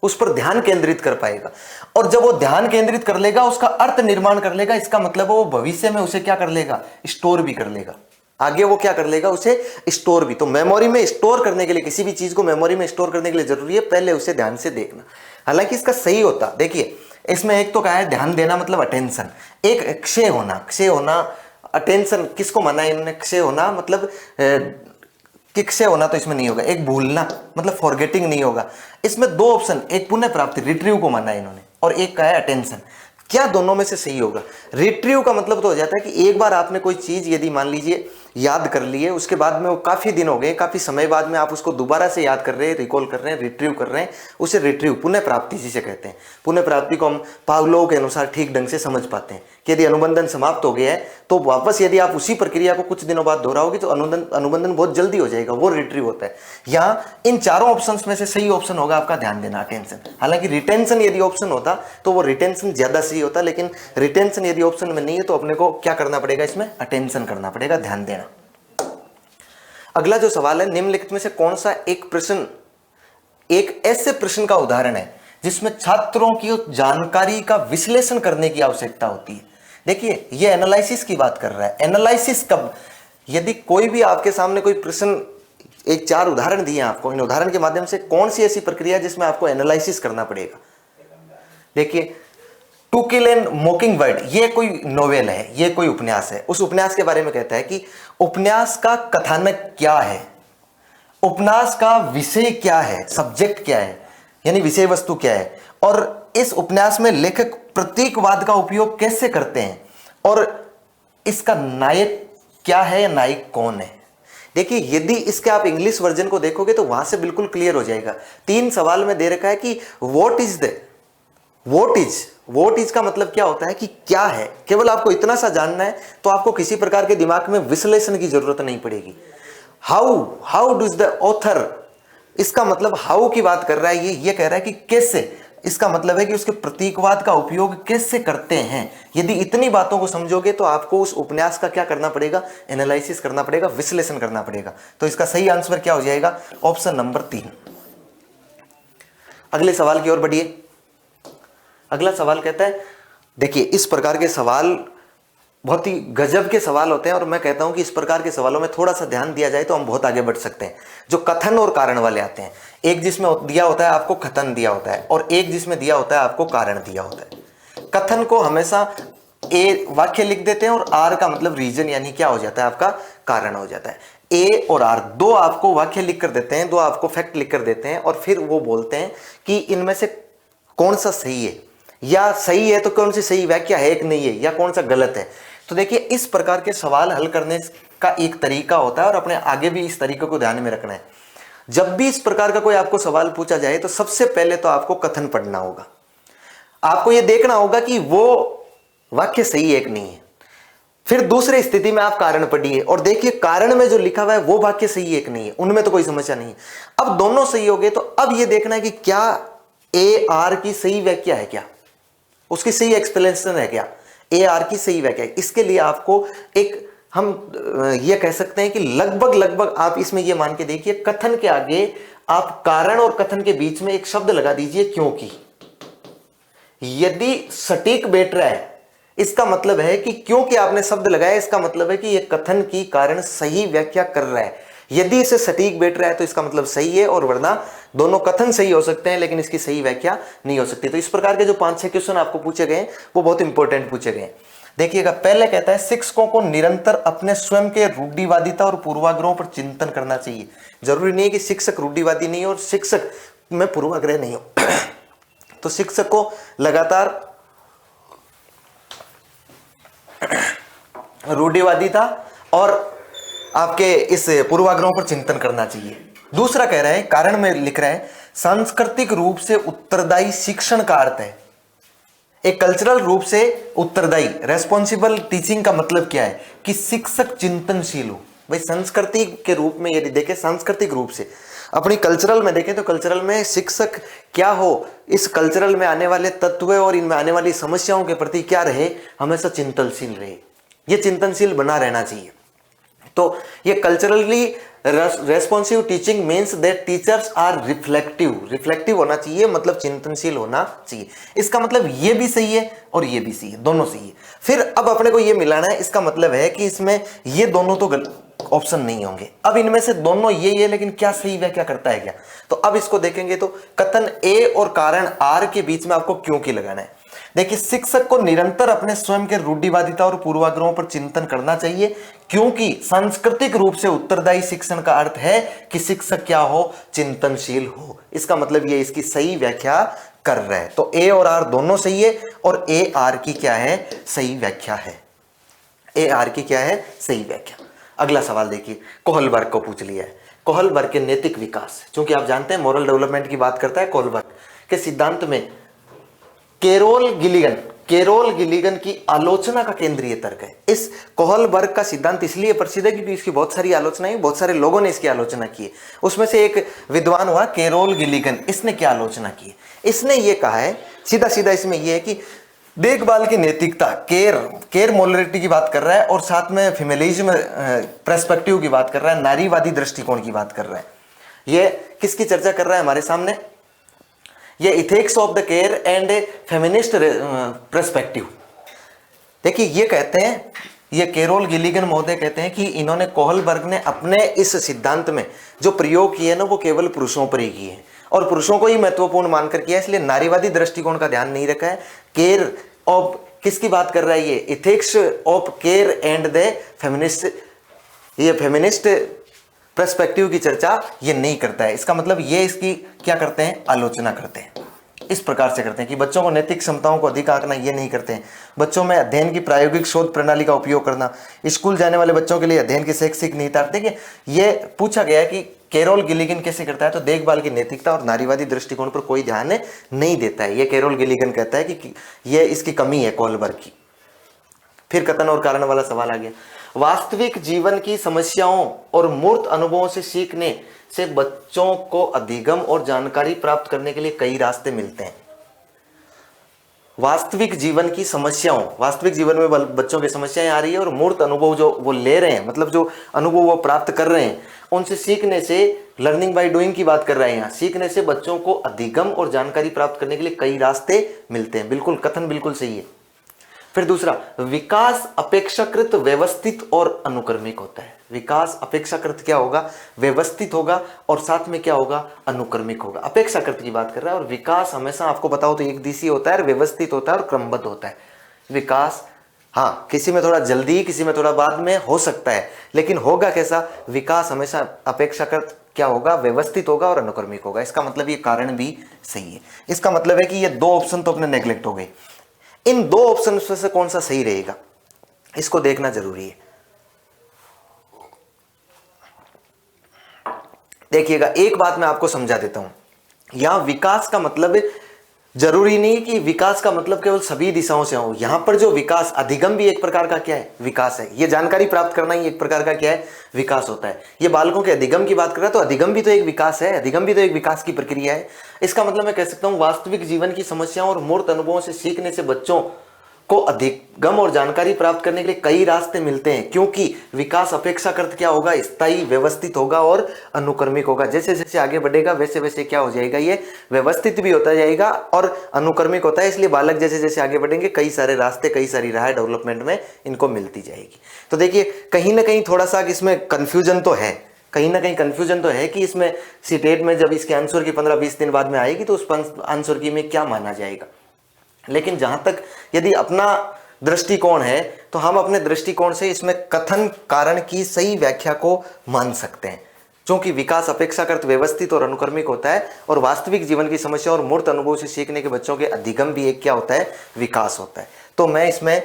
उस पर ध्यान केंद्रित कर पाएगा। और जब वो ध्यान केंद्रित कर लेगा, उसका अर्थ निर्माण कर लेगा, इसका मतलब वो भविष्य में उसे क्या कर लेगा, स्टोर भी कर लेगा। आगे वो क्या कर लेगा, उसे स्टोर भी। तो मेमोरी में स्टोर करने के लिए, किसी भी चीज को मेमोरी में स्टोर करने के लिए जरूरी है पहले उसे ध्यान से देखना। हालांकि इसका सही होता, देखिए इसमें एक तो क्या है, ध्यान देना मतलब अटेंशन, एक क्षय होना, क्षय होना, अटेंशन किसको माना है इन्होंने, क्षय होना मतलब कि क्षय होना तो इसमें नहीं होगा, एक भूलना मतलब फॉरगेटिंग नहीं होगा। इसमें दो ऑप्शन, एक पुनः प्राप्ति रिट्रीव को माना है इन्होंने, और एक का है अटेंशन। क्या दोनों में से सही होगा? रिट्रीव का मतलब तो हो जाता है कि एक बार आपने कोई चीज यदि मान लीजिए याद कर ली है, उसके बाद में वो काफी दिन हो गए, काफी समय बाद में आप उसको दोबारा से याद कर रहे हैं, रिकॉल कर रहे हैं, रिट्रीव कर रहे हैं, उसे रिट्रीव पुनः प्राप्ति जिसे कहते हैं। पुनः प्राप्ति को हम पावलोव के अनुसार ठीक ढंग से समझ पाते हैं कि यदि अनुबंधन समाप्त हो गया है तो वापस यदि आप उसी प्रक्रिया को कुछ दिनों बाद दोहराओगे तो अनुबंधन बहुत जल्दी हो जाएगा, वो रिट्रीव होता है। यहाँ इन चारों ऑप्शंस में से सही ऑप्शन होगा आपका, ध्यान देना, अटेंशन। हालांकि रिटेंशन यदि ऑप्शन होता तो वो रिटेंशन ज्यादा सही होता, लेकिन रिटेंशन यदि ऑप्शन में नहीं है तो अपने को क्या करना पड़ेगा, इसमें अटेंशन करना पड़ेगा, ध्यान देना। अगला जो सवाल है, निम्नलिखित में से कौन सा एक प्रश्न एक ऐसे प्रश्न का उदाहरण है जिसमें छात्रों की जानकारी का विश्लेषण करने की आवश्यकता होती है। देखिए ये एनालिसिस की बात कर रहा है। एनालिसिस कब, यदि कोई भी आपके सामने कोई प्रश्न, एक 4 उदाहरण दिए आपको, इन उदाहरण के माध्यम से कौन सी ऐसी प्रक्रिया जिसमें आपको एनालिसिस करना पड़ेगा। देखिए to kill an mocking bird, ये कोई नोवेल है, ये कोई उपन्यास है। उस उपन्यास के बारे में कहता है कि उपन्यास का कथानक क्या है, उपन्यास का विषय क्या है, सब्जेक्ट क्या है, यानी विषय वस्तु क्या है, और इस उपन्यास में लेखक प्रतीकवाद का उपयोग कैसे करते हैं, और इसका नायक क्या है या नायक कौन है। देखिए यदि इसके आप इंग्लिश वर्जन को देखोगे तो वहां से बिल्कुल क्लियर हो जाएगा। 3 सवाल में दे रखा है कि व्हाट इज का मतलब क्या होता है कि क्या है। केवल आपको इतना सा जानना है तो आपको किसी प्रकार के दिमाग में विश्लेषण की जरूरत नहीं पड़ेगी। हाउ डज द ऑथर, इसका मतलब हाउ की बात कर रहा है, ये कह रहा है कि कैसे, इसका मतलब है कि उसके प्रतीकवाद का उपयोग कैसे करते हैं। यदि इतनी बातों को समझोगे तो आपको उस उपन्यास का क्या करना पड़ेगा, एनालिसिस करना पड़ेगा, विश्लेषण करना पड़ेगा। तो इसका सही आंसर क्या हो जाएगा, ऑप्शन नंबर 3। अगले सवाल की ओर बढ़िए। अगला सवाल कहता है, देखिए इस प्रकार के सवाल बहुत ही गजब के सवाल होते हैं और मैं कहता हूं कि इस प्रकार के सवालों में थोड़ा सा ध्यान दिया जाए तो हम बहुत आगे बढ़ सकते हैं। जो कथन और कारण वाले आते हैं, एक जिसमें दिया होता है आपको कथन दिया होता है और एक जिसमें दिया होता है आपको कारण दिया होता है। कथन को हमेशा ए वाक्य लिख देते हैं और आर का मतलब रीजन यानी क्या हो जाता है, आपका कारण हो जाता है। ए और आर 2 आपको वाक्य लिख कर देते हैं, 2 आपको फैक्ट लिख कर देते हैं और फिर वो बोलते हैं कि इनमें से कौन सा सही है, या सही है तो कौन सी सही व्याख्या है कि नहीं है, या कौन सा गलत है। तो देखिए इस प्रकार के सवाल हल करने का एक तरीका होता है और अपने आगे भी इस तरीके को ध्यान में रखना है। जब भी इस प्रकार का कोई आपको सवाल पूछा जाए तो सबसे पहले तो आपको कथन पढ़ना होगा। आपको यह देखना होगा कि वो वाक्य सही है कि नहीं है। फिर दूसरी स्थिति में आप कारण पढ़िए और देखिए कारण में जो लिखा हुआ है वो वाक्य सही है कि नहीं है, उनमें तो कोई समस्या नहीं है। अब दोनों सही हो गए तो अब यह देखना है कि क्या ए आर की सही व्याख्या है, क्या उसकी सही एक्सप्लेनेशन है, क्या ए आर की सही व्याख्या है। इसके लिए आपको एक हम ये कह सकते हैं कि लगभग आप इसमें ये मान के देखिए, कथन के आगे आप कारण और कथन के बीच में एक शब्द लगा दीजिए क्योंकि। यदि सटीक बैठ रहा है इसका मतलब है कि क्योंकि आपने शब्द लगाया, इसका मतलब है कि यह कथन की कारण सही व्याख्या कर रहा है। यदि इसे सटीक बैठ रहा है तो इसका मतलब सही है, और वरना दोनों कथन सही हो सकते हैं लेकिन इसकी सही व्याख्या नहीं हो सकती। तो इस प्रकार के जो 5-6 क्वेश्चन आपको पूछे गए वो बहुत इंपॉर्टेंट पूछे गए। देखिएगा, पहले कहता है शिक्षकों को निरंतर अपने स्वयं के रूढ़िवादिता और पूर्वाग्रहों पर चिंतन करना चाहिए। जरूरी नहीं है कि शिक्षक रूढ़िवादी नहीं हो और शिक्षक में पूर्वाग्रह नहीं हो। तो शिक्षक को लगातार रूढ़िवादिता और आपके इस पूर्वाग्रहों पर चिंतन करना चाहिए। दूसरा कह रहा है, कारण में लिख रहा है, सांस्कृतिक रूप से उत्तरदायी शिक्षण का अर्थ है। एक कल्चरल रूप से उत्तरदायी, रेस्पॉन्सिबल टीचिंग का मतलब क्या है कि शिक्षक चिंतनशील हो। भाई संस्कृति के रूप में यदि देखें, सांस्कृतिक रूप से अपनी कल्चरल में देखें तो कल्चरल में शिक्षक क्या हो, इस कल्चरल में आने वाले तत्व और इनमें आने वाली समस्याओं के प्रति क्या रहे, हमेशा चिंतनशील रहे। ये चिंतनशील बना रहना चाहिए। तो ये culturally responsive teaching means that teachers are reflective होना चाहिए, मतलब चिंतनशील होना चाहिए। इसका मतलब ये भी सही है और ये भी सही है, दोनों सही है। फिर अब अपने को ये मिलाना है, इसका मतलब है कि इसमें ये दोनों तो ऑप्शन नहीं होंगे। अब इनमें से दोनों ये लेकिन क्या सही व्याख्या करता है क्या। तो अब इसको देखेंगे तो कथन ए और कारण आर के बीच में आपको क्योंकि लगाना है। देखिए, शिक्षक को निरंतर अपने स्वयं के रूढ़िवादिता और पूर्वाग्रहों पर चिंतन करना चाहिए, क्योंकि सांस्कृतिक रूप से उत्तरदायी शिक्षण का अर्थ है कि शिक्षक क्या हो, चिंतनशील हो। इसका मतलब ये इसकी सही व्याख्या कर रहा है। तो ए और आर दोनों सही है और ए आर की क्या है, सही व्याख्या है। ए आर की क्या है, सही व्याख्या। अगला सवाल देखिए, कोहलबर्ग को पूछ लिया है। कोहलबर्ग के नैतिक विकास, क्योंकि आप जानते हैं मॉरल डेवलपमेंट की बात करता है कोहलबर्ग के सिद्धांत में। कैरोल कैरोल गिलिगन की आलोचना का केंद्रीय तर्क है। इस कोहलबर्ग का सिद्धांत इसलिए प्रसिद्ध है क्योंकि इसकी बहुत सारी आलोचनाएं, बहुत सारे लोगों ने इसकी आलोचना की है। उसमें से एक विद्वान हुआ कैरोल गिलिगन। इसने क्या आलोचना की है? इसने ये कहा है, सीधा सीधा इसमें यह है कि देखभाल की नैतिकता, केयर मोरलिटी की बात कर रहा है और साथ में फेमिनिज्म पर्सपेक्टिव की बात कर रहा है, नारीवादी दृष्टिकोण की बात कर रहा है। ये किसकी चर्चा कर रहा है हमारे सामने? ये ethics of the care and feminist perspective. देखिए ये कहते हैं, ये कैरोल गिलिगन महोदय कहते हैं कि इन्होंने कोहलबर्ग ने अपने इस सिद्धांत में जो प्रयोग किए ना वो केवल पुरुषों पर ही किए हैं और पुरुषों को ही महत्वपूर्ण मानकर किया, इसलिए नारीवादी दृष्टिकोण का ध्यान नहीं रखा है। केयर ऑफ किसकी बात कर रहा है? ये ethics of care and the feminist, ये फेमिनिस्ट पर्सपेक्टिव की चर्चा ये नहीं करता है। इसका मतलब ये इसकी क्या करते हैं? आलोचना करते हैं। इस प्रकार से करते हैं कि बच्चों को नैतिक क्षमताओं को अधिक आंकना, ये नहीं करते हैं। बच्चों में अध्ययन की प्रायोगिक शोध प्रणाली का उपयोग करना, स्कूल जाने वाले बच्चों के लिए अध्ययन की शैक्षिक निहितार्थ। देखिए ये पूछा गया है कि कैरोल गिलिगन कैसे करता है, तो देखभाल की नैतिकता और नारीवादी दृष्टिकोण पर कोई ध्यान नहीं देता है। ये कैरोल गिलिगन कहता है कि ये इसकी कमी है कोहलबर्ग की। फिर कथन और कारण वाला सवाल आ गया। वास्तविक जीवन की समस्याओं और मूर्त अनुभवों से सीखने से बच्चों को अधिगम और जानकारी प्राप्त करने के लिए कई रास्ते मिलते हैं। वास्तविक जीवन की समस्याओं, वास्तविक जीवन में बच्चों की समस्याएं आ रही है और मूर्त अनुभव जो वो ले रहे हैं, मतलब जो अनुभव वो प्राप्त कर रहे हैं, उनसे सीखने से, लर्निंग बाय डूइंग की बात कर रहे हैं यहाँ, सीखने से बच्चों को अधिगम और जानकारी प्राप्त करने के लिए कई रास्ते मिलते हैं। बिल्कुल, कथन बिल्कुल सही है। फिर दूसरा, विकास अपेक्षाकृत व्यवस्थित और अनुक्रमिक होता है। विकास अपेक्षाकृत क्या होगा? व्यवस्थित होगा और साथ में क्या होगा? अनुक्रमिक होगा। अपेक्षाकृत की बात कर रहा है और विकास हमेशा आपको बताओ तो एक दिशी होता है, व्यवस्थित होता है और क्रमबद्ध होता है। विकास हाँ, किसी में थोड़ा जल्दी, किसी में थोड़ा बाद में हो सकता है, लेकिन होगा कैसा? विकास हमेशा अपेक्षाकृत क्या होगा? व्यवस्थित होगा और अनुक्रमिक होगा। इसका मतलब ये कारण भी सही है। इसका मतलब है कि ये दो ऑप्शन तो अपने नेग्लेक्ट हो गए। इन दो ऑप्शन में से कौन सा सही रहेगा, इसको देखना जरूरी है। देखिएगा, एक बात मैं आपको समझा देता हूं। यहां विकास का मतलब जरूरी नहीं कि विकास का मतलब केवल सभी दिशाओं से हो। यहां पर जो विकास, अधिगम भी एक प्रकार का क्या है? विकास है। ये जानकारी प्राप्त करना ही एक प्रकार का क्या है? विकास होता है। ये बालकों के अधिगम की बात कर रहा है तो अधिगम भी तो एक विकास है, अधिगम भी तो एक विकास की प्रक्रिया है। इसका मतलब मैं कह सकता हूं वास्तविक जीवन की समस्याओं और मूर्त अनुभवों से सीखने से बच्चों को अधिगम और जानकारी प्राप्त करने के लिए कई रास्ते मिलते हैं, क्योंकि विकास अपेक्षाकृत क्या होगा? स्थायी, व्यवस्थित होगा और अनुक्रमिक होगा। जैसे जैसे आगे बढ़ेगा वैसे वैसे क्या हो जाएगा? ये व्यवस्थित भी होता जाएगा और अनुक्रमिक होता है। इसलिए बालक जैसे जैसे आगे बढ़ेंगे कई सारे रास्ते, कई सारी राह डेवलपमेंट में इनको मिलती जाएगी। तो देखिए कहीं ना कहीं थोड़ा सा इसमें कंफ्यूजन तो है, कहीं ना कहीं कंफ्यूजन तो है कि इसमें सीटेट में जब इसके आंसर की 15-20 दिन बाद में आएगी तो उस आंसर की में क्या माना जाएगा। लेकिन जहां तक यदि अपना दृष्टिकोण है तो हम अपने दृष्टिकोण से इसमें कथन कारण की सही व्याख्या को मान सकते हैं, क्योंकि विकास अपेक्षाकृत व्यवस्थित और अनुक्रमिक होता है और वास्तविक जीवन की समस्या और मूर्त अनुभव से सीखने के बच्चों के अधिगम भी एक क्या होता है? विकास होता है। तो मैं इसमें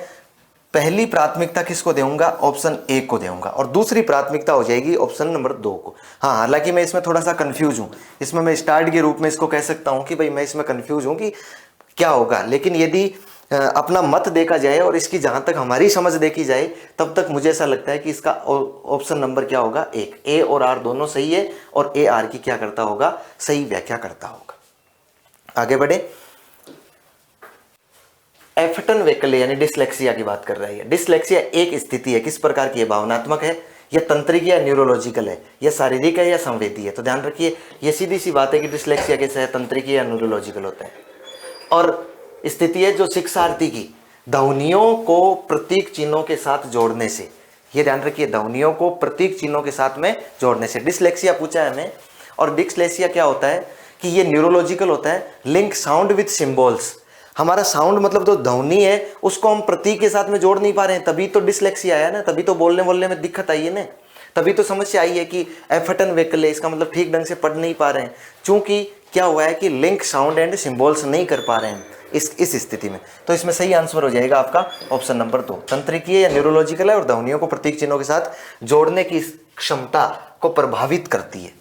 पहली प्राथमिकता किसको देऊंगा? ऑप्शन ए को देऊंगा और दूसरी प्राथमिकता हो जाएगी ऑप्शन नंबर 2 को। हाँ, हालांकि मैं इसमें थोड़ा सा कंफ्यूज हूं। इसमें मैं स्टार्ट के रूप में इसको कह सकता हूं कि भाई मैं इसमें कंफ्यूज हूं कि क्या होगा, लेकिन यदि अपना मत देखा जाए और इसकी जहां तक हमारी समझ देखी जाए तब तक मुझे ऐसा लगता है कि इसका ऑप्शन नंबर क्या होगा? 1। ए और आर दोनों सही है और ए आर की क्या करता होगा? सही व्याख्या करता होगा। आगे बढ़े। एफटन वैकल्य यानी डिसलेक्सिया की बात कर रहा है। डिसलेक्सिया एक स्थिति है, किस प्रकार की है? भावनात्मक है या तंत्रिक या न्यूरोलॉजिकल है या शारीरिक है या संवेदी है? तो ध्यान रखिए, ये सीधी सी बात है कि डिसलेक्सिया कैसे है? तंत्रिक या न्यूरोलॉजिकल होता है। और स्थिति है जो शिक्षार्थी की ध्वनियों को प्रतीक चिन्हों के साथ जोड़ने से, ये ध्यान रखिए, ध्वनियों को प्रतीक चिन्हों के साथ में जोड़ने से। डिसलेक्सिया पूछा है हमें, और डिसलेक्सिया क्या होता है कि ये न्यूरोलॉजिकल होता है। लिंक साउंड विद सिंबल्स, हमारा साउंड मतलब जो ध्वनि है उसको हम प्रतीक के साथ में जोड़ नहीं पा रहे हैं, तभी तो डिसलेक्सिया आया ना, तभी तो बोलने में दिक्कत आई है ना, तभी तो समस्या आई है कि एफटन वैकल्य, इसका मतलब ठीक ढंग से पढ़ नहीं पा रहे हैं, क्योंकि क्या हुआ है कि लिंक साउंड एंड सिंबल्स नहीं कर पा रहे हैं इस स्थिति में। तो इसमें सही आंसर हो जाएगा आपका ऑप्शन नंबर 2, तंत्रिकीय या न्यूरोलॉजिकल है और ध्वनियों को प्रतीक चिन्हों के साथ जोड़ने की क्षमता को प्रभावित करती है।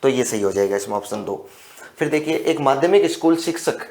तो ये सही हो जाएगा इसमें ऑप्शन 2। फिर देखिए, एक माध्यमिक स्कूल शिक्षक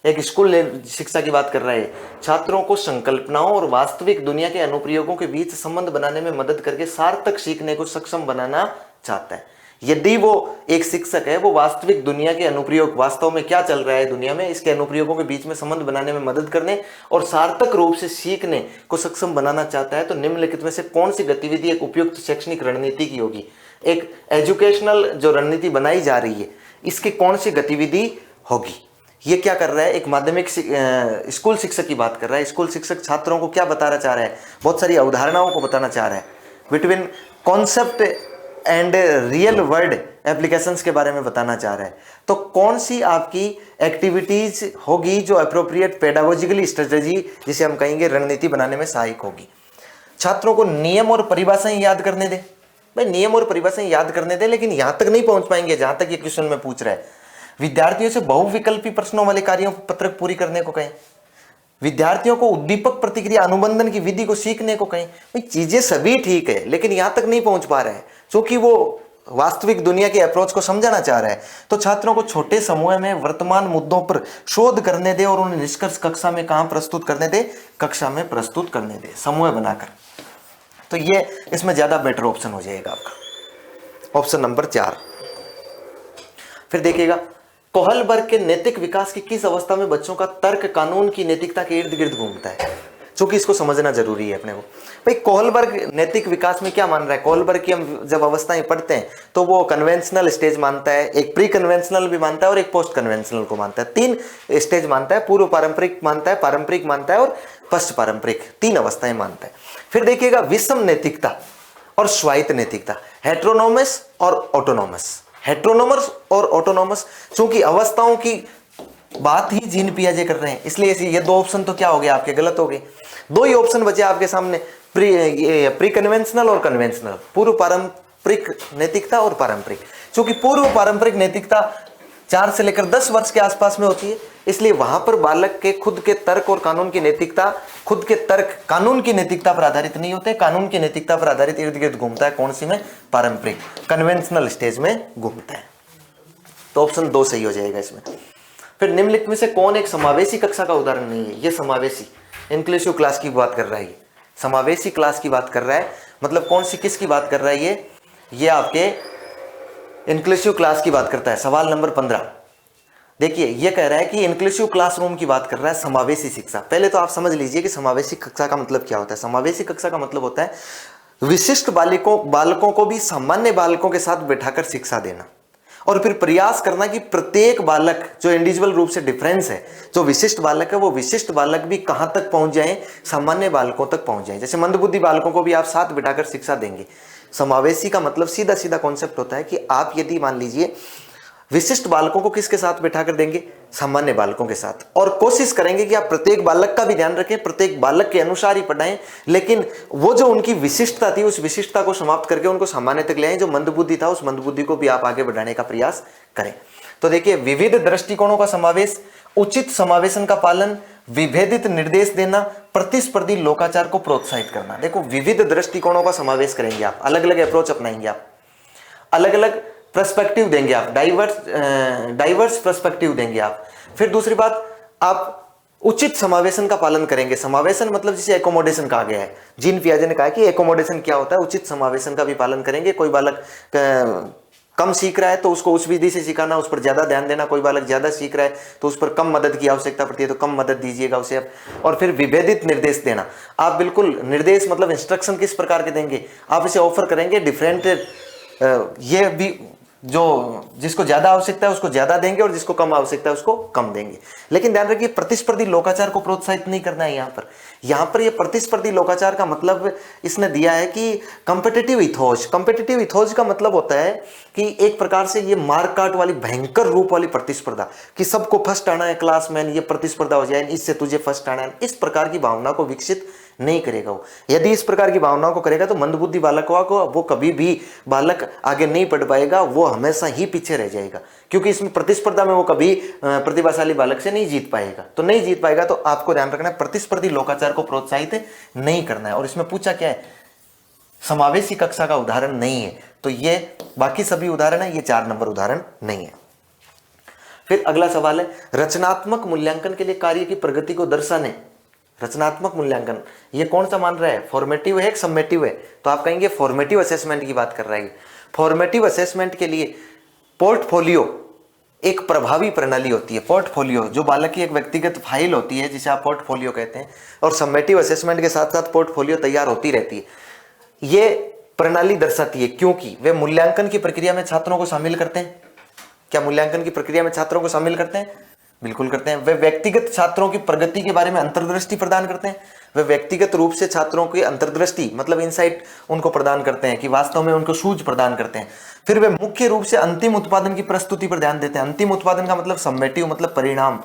एक स्कूल शिक्षा की बात कर रहा है। छात्रों को संकल्पनाओं और वास्तविक दुनिया के अनुप्रयोगों के बीच संबंध बनाने में मदद करके सार्थक सीखने को सक्षम बनाना चाहता है। यदि वो एक शिक्षक है, वो वास्तविक दुनिया के अनुप्रयोग, वास्तव में क्या चल रहा है दुनिया में, इसके अनुप्रयोगों के बीच में संबंध बनाने में मदद करने और सार्थक रूप से सीखने को सक्षम बनाना चाहता है, तो निम्नलिखित में से कौन सी गतिविधि एक उपयुक्त शैक्षणिक रणनीति की होगी? एक एजुकेशनल जो रणनीति बनाई जा रही है, इसकी कौन सी गतिविधि होगी? ये क्या कर रहा है? एक माध्यमिक स्कूल शिक्षक की बात कर रहा है। स्कूल शिक्षक छात्रों को क्या बताना चाह रहा है? बहुत सारी अवधारणाओं को बताना चाह रहा है, between concept and real world applications के बारे में बताना चाह रहा है। तो कौन सी आपकी एक्टिविटीज होगी जो अप्रोप्रिएट पेडागोजिकली स्ट्रेटेजी, जिसे हम कहेंगे रणनीति बनाने में सहायक होगी? छात्रों को नियम और परिभाषाएं याद करने दे। भाई नियम और परिभाषाएं याद करने दे, लेकिन यहां तक नहीं पहुंच पाएंगे जहां तक ये क्वेश्चन में पूछ रहा है। विद्यार्थियों से बहुविकल्पी प्रश्नों वाले कार्यों पत्रक पूरी करने को कहें। विद्यार्थियों को उद्दीपक प्रतिक्रिया अनुबंधन की विधि को सीखने को कहें। भाई चीजें सभी ठीक है, लेकिन यहां तक नहीं पहुंच पा रहा है, क्योंकि वो वास्तविक दुनिया के अप्रोच को समझाना चाह रहा है। तो छात्रों को छोटे समूह में वर्तमान मुद्दों पर शोध करने दे और उन्हें निष्कर्ष कक्षा में कहां प्रस्तुत करने दे? कक्षा में प्रस्तुत करने दे, समूह बनाकर। तो ये इसमें ज्यादा बेटर ऑप्शन हो जाएगा आपका, ऑप्शन नंबर 4। फिर देखिएगा, कोहलबर्ग के नैतिक विकास की किस अवस्था में बच्चों का तर्क कानून की नैतिकता के इर्द गिर्द घूमता है? चूंकि इसको समझना जरूरी है अपने को। भाई कोहलबर्ग नैतिक विकास में क्या मान रहा है? कोहलबर्ग की हम जब अवस्थाएं पढ़ते हैं तो वो कन्वेंशनल स्टेज मानता है, एक प्री कन्वेंशनल भी मानता है और एक पोस्ट कन्वेंशनल को मानता है। 3 स्टेज मानता है, पूर्व पारंपरिक मानता है, पारंपरिक मानता है और पश्च पारंपरिक, 3 अवस्थाएं मानता है। फिर देखिएगा, विषम नैतिकता और स्वायत्त नैतिकता, हेट्रोनोमस और ऑटोनोमस। हेट्रोनोमस और ऑटोनोमस, चूंकि अवस्थाओं की बात ही जीन पियाजे कर रहे हैं, इसलिए ये 2 ऑप्शन तो क्या हो गए आपके? गलत हो गए। 2 ही ऑप्शन बचे आपके सामने, प्री कन्वेंशनल और कन्वेंशनल, पूर्व पारंपरिक नैतिकता और पारंपरिक। क्योंकि पूर्व पारंपरिक नैतिकता 4 से लेकर 10 वर्ष के आसपास में होती है, इसलिए वहां पर बालक के खुद के तर्क और कानून की नैतिकता, खुद के तर्क कानून की नैतिकता पर आधारित नहीं होते, कानून की नैतिकता पर आधारित इर्द गिर्द घूमता है। कौन सी में? पारंपरिक कन्वेंशनल स्टेज में घूमता है। तो ऑप्शन 2 सही हो जाएगा इसमें। फिर निम्नलिखित में से कौन एक समावेशी कक्षा का उदाहरण नहीं है? ये समावेशी इंक्लूसिव क्लास की बात कर रहा है, समावेशी क्लास की बात कर रहा है। मतलब कौन सी, किसकी बात कर रहा है? ये आपके इंक्लूसिव क्लास की बात करता है। सवाल नंबर 15 देखिए, ये कह रहा है कि इंक्लूसिव क्लासरूम की बात कर रहा है, समावेशी शिक्षा। पहले तो आप समझ लीजिए कि समावेशी कक्षा का मतलब क्या होता है। समावेशी कक्षा का मतलब होता है विशिष्ट बालकों को भी सामान्य बालकों के साथ बैठाकर शिक्षा देना, और फिर प्रयास करना कि प्रत्येक बालक जो इंडिविजुअल रूप से डिफरेंस है, जो विशिष्ट बालक है, वो विशिष्ट बालक भी कहां तक पहुंच जाएं? सामान्य बालकों तक पहुंच जाएं। जैसे मंदबुद्धि बालकों को भी आप साथ बिठाकर शिक्षा देंगे। समावेशी का मतलब सीधा सीधा कॉन्सेप्ट होता है कि आप यदि मान लीजिए विशिष्ट बालकों को किसके साथ बैठा कर देंगे? सामान्य बालकों के साथ, और कोशिश करेंगे कि आप प्रत्येक बालक का भी ध्यान रखें, प्रत्येक बालक के अनुसार ही पढ़ाएं, लेकिन वो जो उनकी विशिष्टता थी उस विशिष्टता को समाप्त करके उनको सामान्य तक ले आए। जो मंदबुद्धि था उस मंदबुद्धि को भी आप आगे बढ़ाने का प्रयास करें। तो देखिए, विविध दृष्टिकोणों का समावेश, उचित समावेशन का पालन, विभेदित निर्देश देना, प्रतिस्पर्धी लोकाचार को प्रोत्साहित करना। देखो, विविध दृष्टिकोणों का समावेश करेंगे आप, अलग अलग अप्रोच अपनाएंगे आप, अलग अलग पर्सपेक्टिव देंगे आप, डाइवर्स पर्सपेक्टिव देंगे आप। फिर दूसरी बात, आप उचित समावेशन का पालन करेंगे। समावेशन मतलब जिसे एकोमोडेशन कहा गया है। जीन पियाजे ने कहा कि एकोमोडेशन क्या होता है? उचित समावेशन का भी पालन करेंगे। कोई बालक कम सीख रहा है तो उसको उस विधि से सिखाना, उस पर ज्यादा ध्यान देना। कोई बालक ज्यादा सीख रहा है तो उस पर कम मदद की आवश्यकता पड़ती है तो कम मदद दीजिएगा उसे आप। और फिर विभेदित निर्देश देना, आप बिल्कुल निर्देश मतलब इंस्ट्रक्शन किस प्रकार के देंगे? आप इसे ऑफर करेंगे डिफरेंट, ये भी जो जिसको ज्यादा आवश्यकता है उसको ज्यादा देंगे और जिसको कम आवश्यकता है उसको कम देंगे। लेकिन ध्यान रखिए, प्रतिस्पर्धी लोकाचार को प्रोत्साहित नहीं करना है। यहाँ पर ये प्रतिस्पर्धी लोकाचार का मतलब इसने दिया है कि कंपेटिटिव इथोज। कंपेटिटिव इथोज का मतलब होता है कि एक प्रकार से ये मारकाट वाली भयंकर रूप वाली प्रतिस्पर्धा, कि सबको फर्स्ट आना है क्लास में, ये प्रतिस्पर्धा हो जाए, इससे तुझे फर्स्ट आना है। इस प्रकार की भावना को विकसित नहीं करेगा वो। यदि इस प्रकार की भावनाओं को करेगा तो मंदबुद्धि बालकों को वो कभी भी बालक आगे नहीं पढ़ पाएगा, वो हमेशा ही पीछे रह जाएगा, क्योंकि इसमें प्रतिस्पर्धा में वो कभी प्रतिभाशाली बालक से नहीं जीत पाएगा। तो नहीं जीत पाएगा तो आपको ध्यान रखना है, प्रतिस्पर्धी लोकाचार को प्रोत्साहित नहीं करना है। और इसमें पूछा क्या है? समावेशी कक्षा का उदाहरण नहीं है। तो ये बाकी सभी उदाहरण है, ये 4 नंबर उदाहरण नहीं है। फिर अगला सवाल है, रचनात्मक मूल्यांकन के लिए कार्य की प्रगति को दर्शाने। रचनात्मक मूल्यांकन ये कौन सा मान रहा है, फॉर्मेटिव है कि समेटिव है? तो आप कहेंगे फॉर्मेटिव असेसमेंट की बात कर रहा है। फॉर्मेटिव असेसमेंट के लिए पोर्टफोलियो एक प्रभावी प्रणाली होती है। पोर्टफोलियो जो बालक की एक व्यक्तिगत फाइल होती है जिसे आप पोर्टफोलियो कहते हैं, और समेटिव असेसमेंट के साथ साथ पोर्टफोलियो तैयार होती रहती है। ये प्रणाली दर्शाती है क्योंकि वे मूल्यांकन की प्रक्रिया में छात्रों को शामिल करते हैं। क्या मूल्यांकन की प्रक्रिया में छात्रों को शामिल करते हैं? बिल्कुल करते हैं। वे व्यक्तिगत छात्रों की प्रगति के बारे में अंतर्दृष्टि प्रदान करते हैं। वे व्यक्तिगत रूप से छात्रों की अंतर्दृष्टि मतलब इनसाइट उनको प्रदान करते हैं कि वास्तव में उनको सूझ प्रदान करते हैं। फिर वे मुख्य रूप से अंतिम उत्पादन की प्रस्तुति पर ध्यान देते हैं। अंतिम उत्पादन का मतलब समेटिव मतलब परिणाम।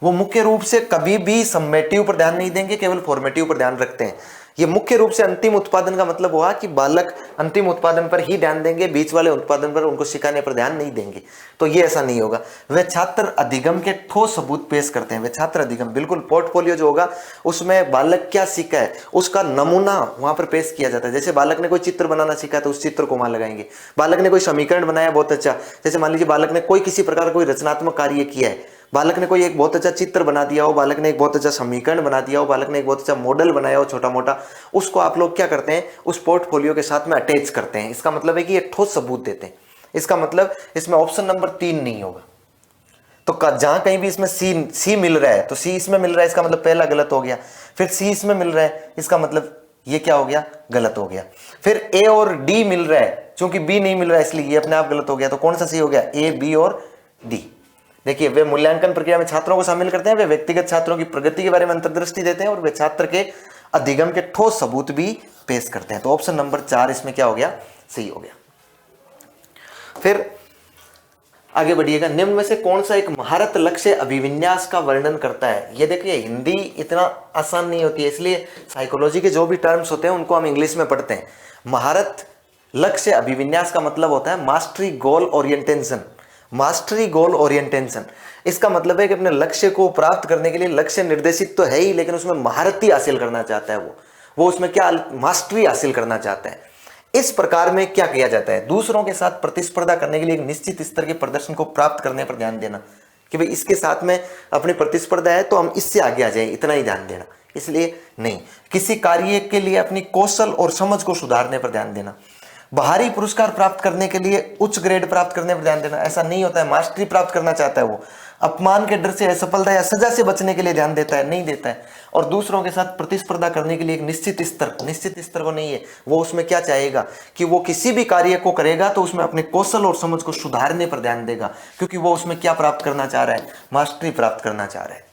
वो मुख्य रूप से कभी भी समेटिव पर ध्यान नहीं देंगे, केवल फॉर्मेटिव पर ध्यान रखते हैं। ये मुख्य रूप से अंतिम उत्पादन का मतलब हुआ कि बालक अंतिम उत्पादन पर ही ध्यान देंगे, बीच वाले उत्पादन पर उनको सिखाने पर ध्यान नहीं देंगे। तो ये ऐसा नहीं होगा। वे छात्र अधिगम के ठोस सबूत पेश करते हैं। वे छात्र अधिगम बिल्कुल पोर्टफोलियो जो होगा उसमें बालक क्या सीखा है उसका नमूना वहां पर पेश किया जाता है। जैसे बालक ने कोई चित्र बनाना सीखा है तो उस चित्र को वहां लगाएंगे। बालक ने कोई समीकरण बनाया बहुत अच्छा, जैसे मान लीजिए बालक ने कोई किसी प्रकार कोई रचनात्मक कार्य किया है, बालक ने कोई एक बहुत अच्छा चित्र बना दिया हो, बालक ने एक बहुत अच्छा समीकरण बना दिया हो, बालक ने एक बहुत अच्छा मॉडल बनाया हो छोटा मोटा, उसको आप लोग क्या करते हैं उस पोर्टफोलियो के साथ में अटैच करते हैं। इसका मतलब है कि ये ठोस सबूत देते हैं। इसका मतलब इसमें ऑप्शन नंबर 3 नहीं होगा। तो जहां कहीं भी इसमें सी मिल रहा है तो सी इसमें मिल रहा है, इसका मतलब पहला गलत हो गया। फिर सी इसमें मिल रहा है, इसका मतलब ये क्या हो गया, गलत हो गया। फिर ए और डी मिल रहा है, क्योंकि बी नहीं मिल रहा है इसलिए ये अपने आप गलत हो गया। तो कौन सा सही हो गया, ए बी और डी। देखिए वे मूल्यांकन प्रक्रिया में छात्रों को शामिल करते हैं, वे व्यक्तिगत छात्रों की प्रगति के बारे में अंतर्दृष्टि देते हैं और वे छात्र के अधिगम के ठोस सबूत भी पेश करते हैं। तो ऑप्शन नंबर 4 इसमें क्या हो गया, सही हो गया। फिर आगे बढ़िएगा, निम्न में से कौन सा एक महारत लक्ष्य अभिविन्यास का वर्णन करता है? ये देखिए हिंदी इतना आसान नहीं होती है, इसलिए साइकोलॉजी के जो भी टर्म्स होते हैं उनको हम इंग्लिश में पढ़ते हैं। महारत लक्ष्य अभिविन्यास का मतलब होता है मास्टरी गोल ओरिएंटेशन। मास्टरी गोल ओरिएंटेशन इसका मतलब है कि अपने लक्ष्य को प्राप्त करने के लिए लक्ष्य निर्देशित तो है ही, लेकिन उसमें महारत ही हासिल करना चाहता है। वो उसमें क्या मास्टरी हासिल करना चाहता है। इस प्रकार में क्या किया जाता है, दूसरों के साथ प्रतिस्पर्धा करने के लिए एक निश्चित स्तर के प्रदर्शन को प्राप्त करने पर ध्यान देना कि भाई इसके साथ में अपनी प्रतिस्पर्धा है तो हम इससे आगे आ जाए, इतना ही ध्यान देना। इसलिए नहीं, किसी कार्य के लिए अपनी कौशल और समझ को सुधारने पर ध्यान देना। बाहरी पुरस्कार प्राप्त करने के लिए उच्च ग्रेड प्राप्त करने पर ध्यान देना, ऐसा नहीं होता है। मास्टरी प्राप्त करना चाहता है वो, अपमान के डर से, असफलता या सजा से बचने के लिए ध्यान देता है, नहीं देता है। और दूसरों के साथ प्रतिस्पर्धा करने के लिए एक निश्चित स्तर को नहीं है। वो उसमें क्या चाहेगा कि वो किसी भी कार्य को करेगा तो उसमें अपने कौशल और समझ को सुधारने पर ध्यान देगा, क्योंकि वो उसमें क्या प्राप्त करना चाह रहा है, मास्टरी प्राप्त करना चाह रहा है।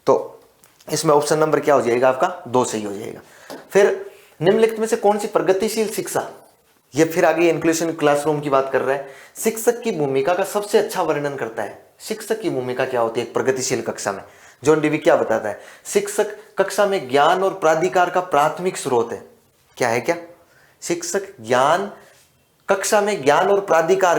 तो इसमें ऑप्शन नंबर क्या हो जाएगा आपका, 2 सही हो जाएगा। फिर निम्नलिखित में से कौन सी प्रगतिशील शिक्षा, ये फिर आगे इंक्लूसिव क्लासरूम की बात कर रहा है, शिक्षक की भूमिका का सबसे अच्छा वर्णन करता है। शिक्षक की भूमिका क्या होती है एक प्रगतिशील कक्षा में? जॉन डीवी क्या बताता है, शिक्षक कक्षा में ज्ञान और प्राधिकार का प्राथमिक स्रोत है। क्या है, क्या शिक्षक ज्ञान कक्षा में ज्ञान और प्राधिकार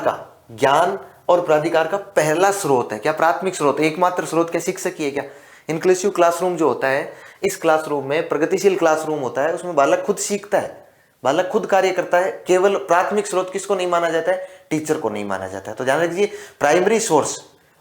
का पहला स्रोत है? क्या प्राथमिक स्रोत, एकमात्र स्रोत क्या शिक्षक ही है क्या? इंक्लूसिव क्लासरूम जो होता है, इस क्लासरूम में प्रगतिशील क्लासरूम होता है, उसमें बालक खुद सीखता है, बालक खुद कार्य करता है। केवल प्राथमिक स्रोत किसको नहीं माना जाता है, टीचर को नहीं माना जाता है। तो ध्यान रखिए, प्राइमरी सोर्स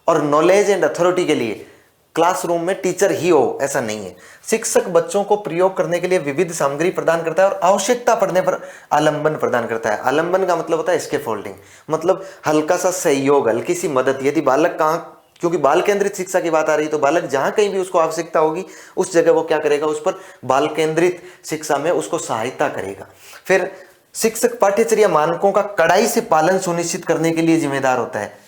और नॉलेज एंड अथॉरिटी के लिए क्लासरूम में टीचर ही हो ऐसा नहीं है। शिक्षक बच्चों को प्रयोग करने के लिए विविध सामग्री प्रदान करता है और आवश्यकता पड़ने पर आलंबन प्रदान करता है। आलंबन का मतलब होता है स्कैफोल्डिंग, मतलब हल्का सा सहयोग, हल्की सी मदद। यदि बालक कहाँ, क्योंकि बाल केंद्रित शिक्षा की बात आ रही है, तो बालक जहां कहीं भी उसको आवश्यकता होगी उस जगह वो क्या करेगा, उस पर बाल केंद्रित शिक्षा में उसको सहायता करेगा। फिर शिक्षक पाठ्यचर्या मानकों का कड़ाई से पालन सुनिश्चित करने के लिए जिम्मेदार होता है।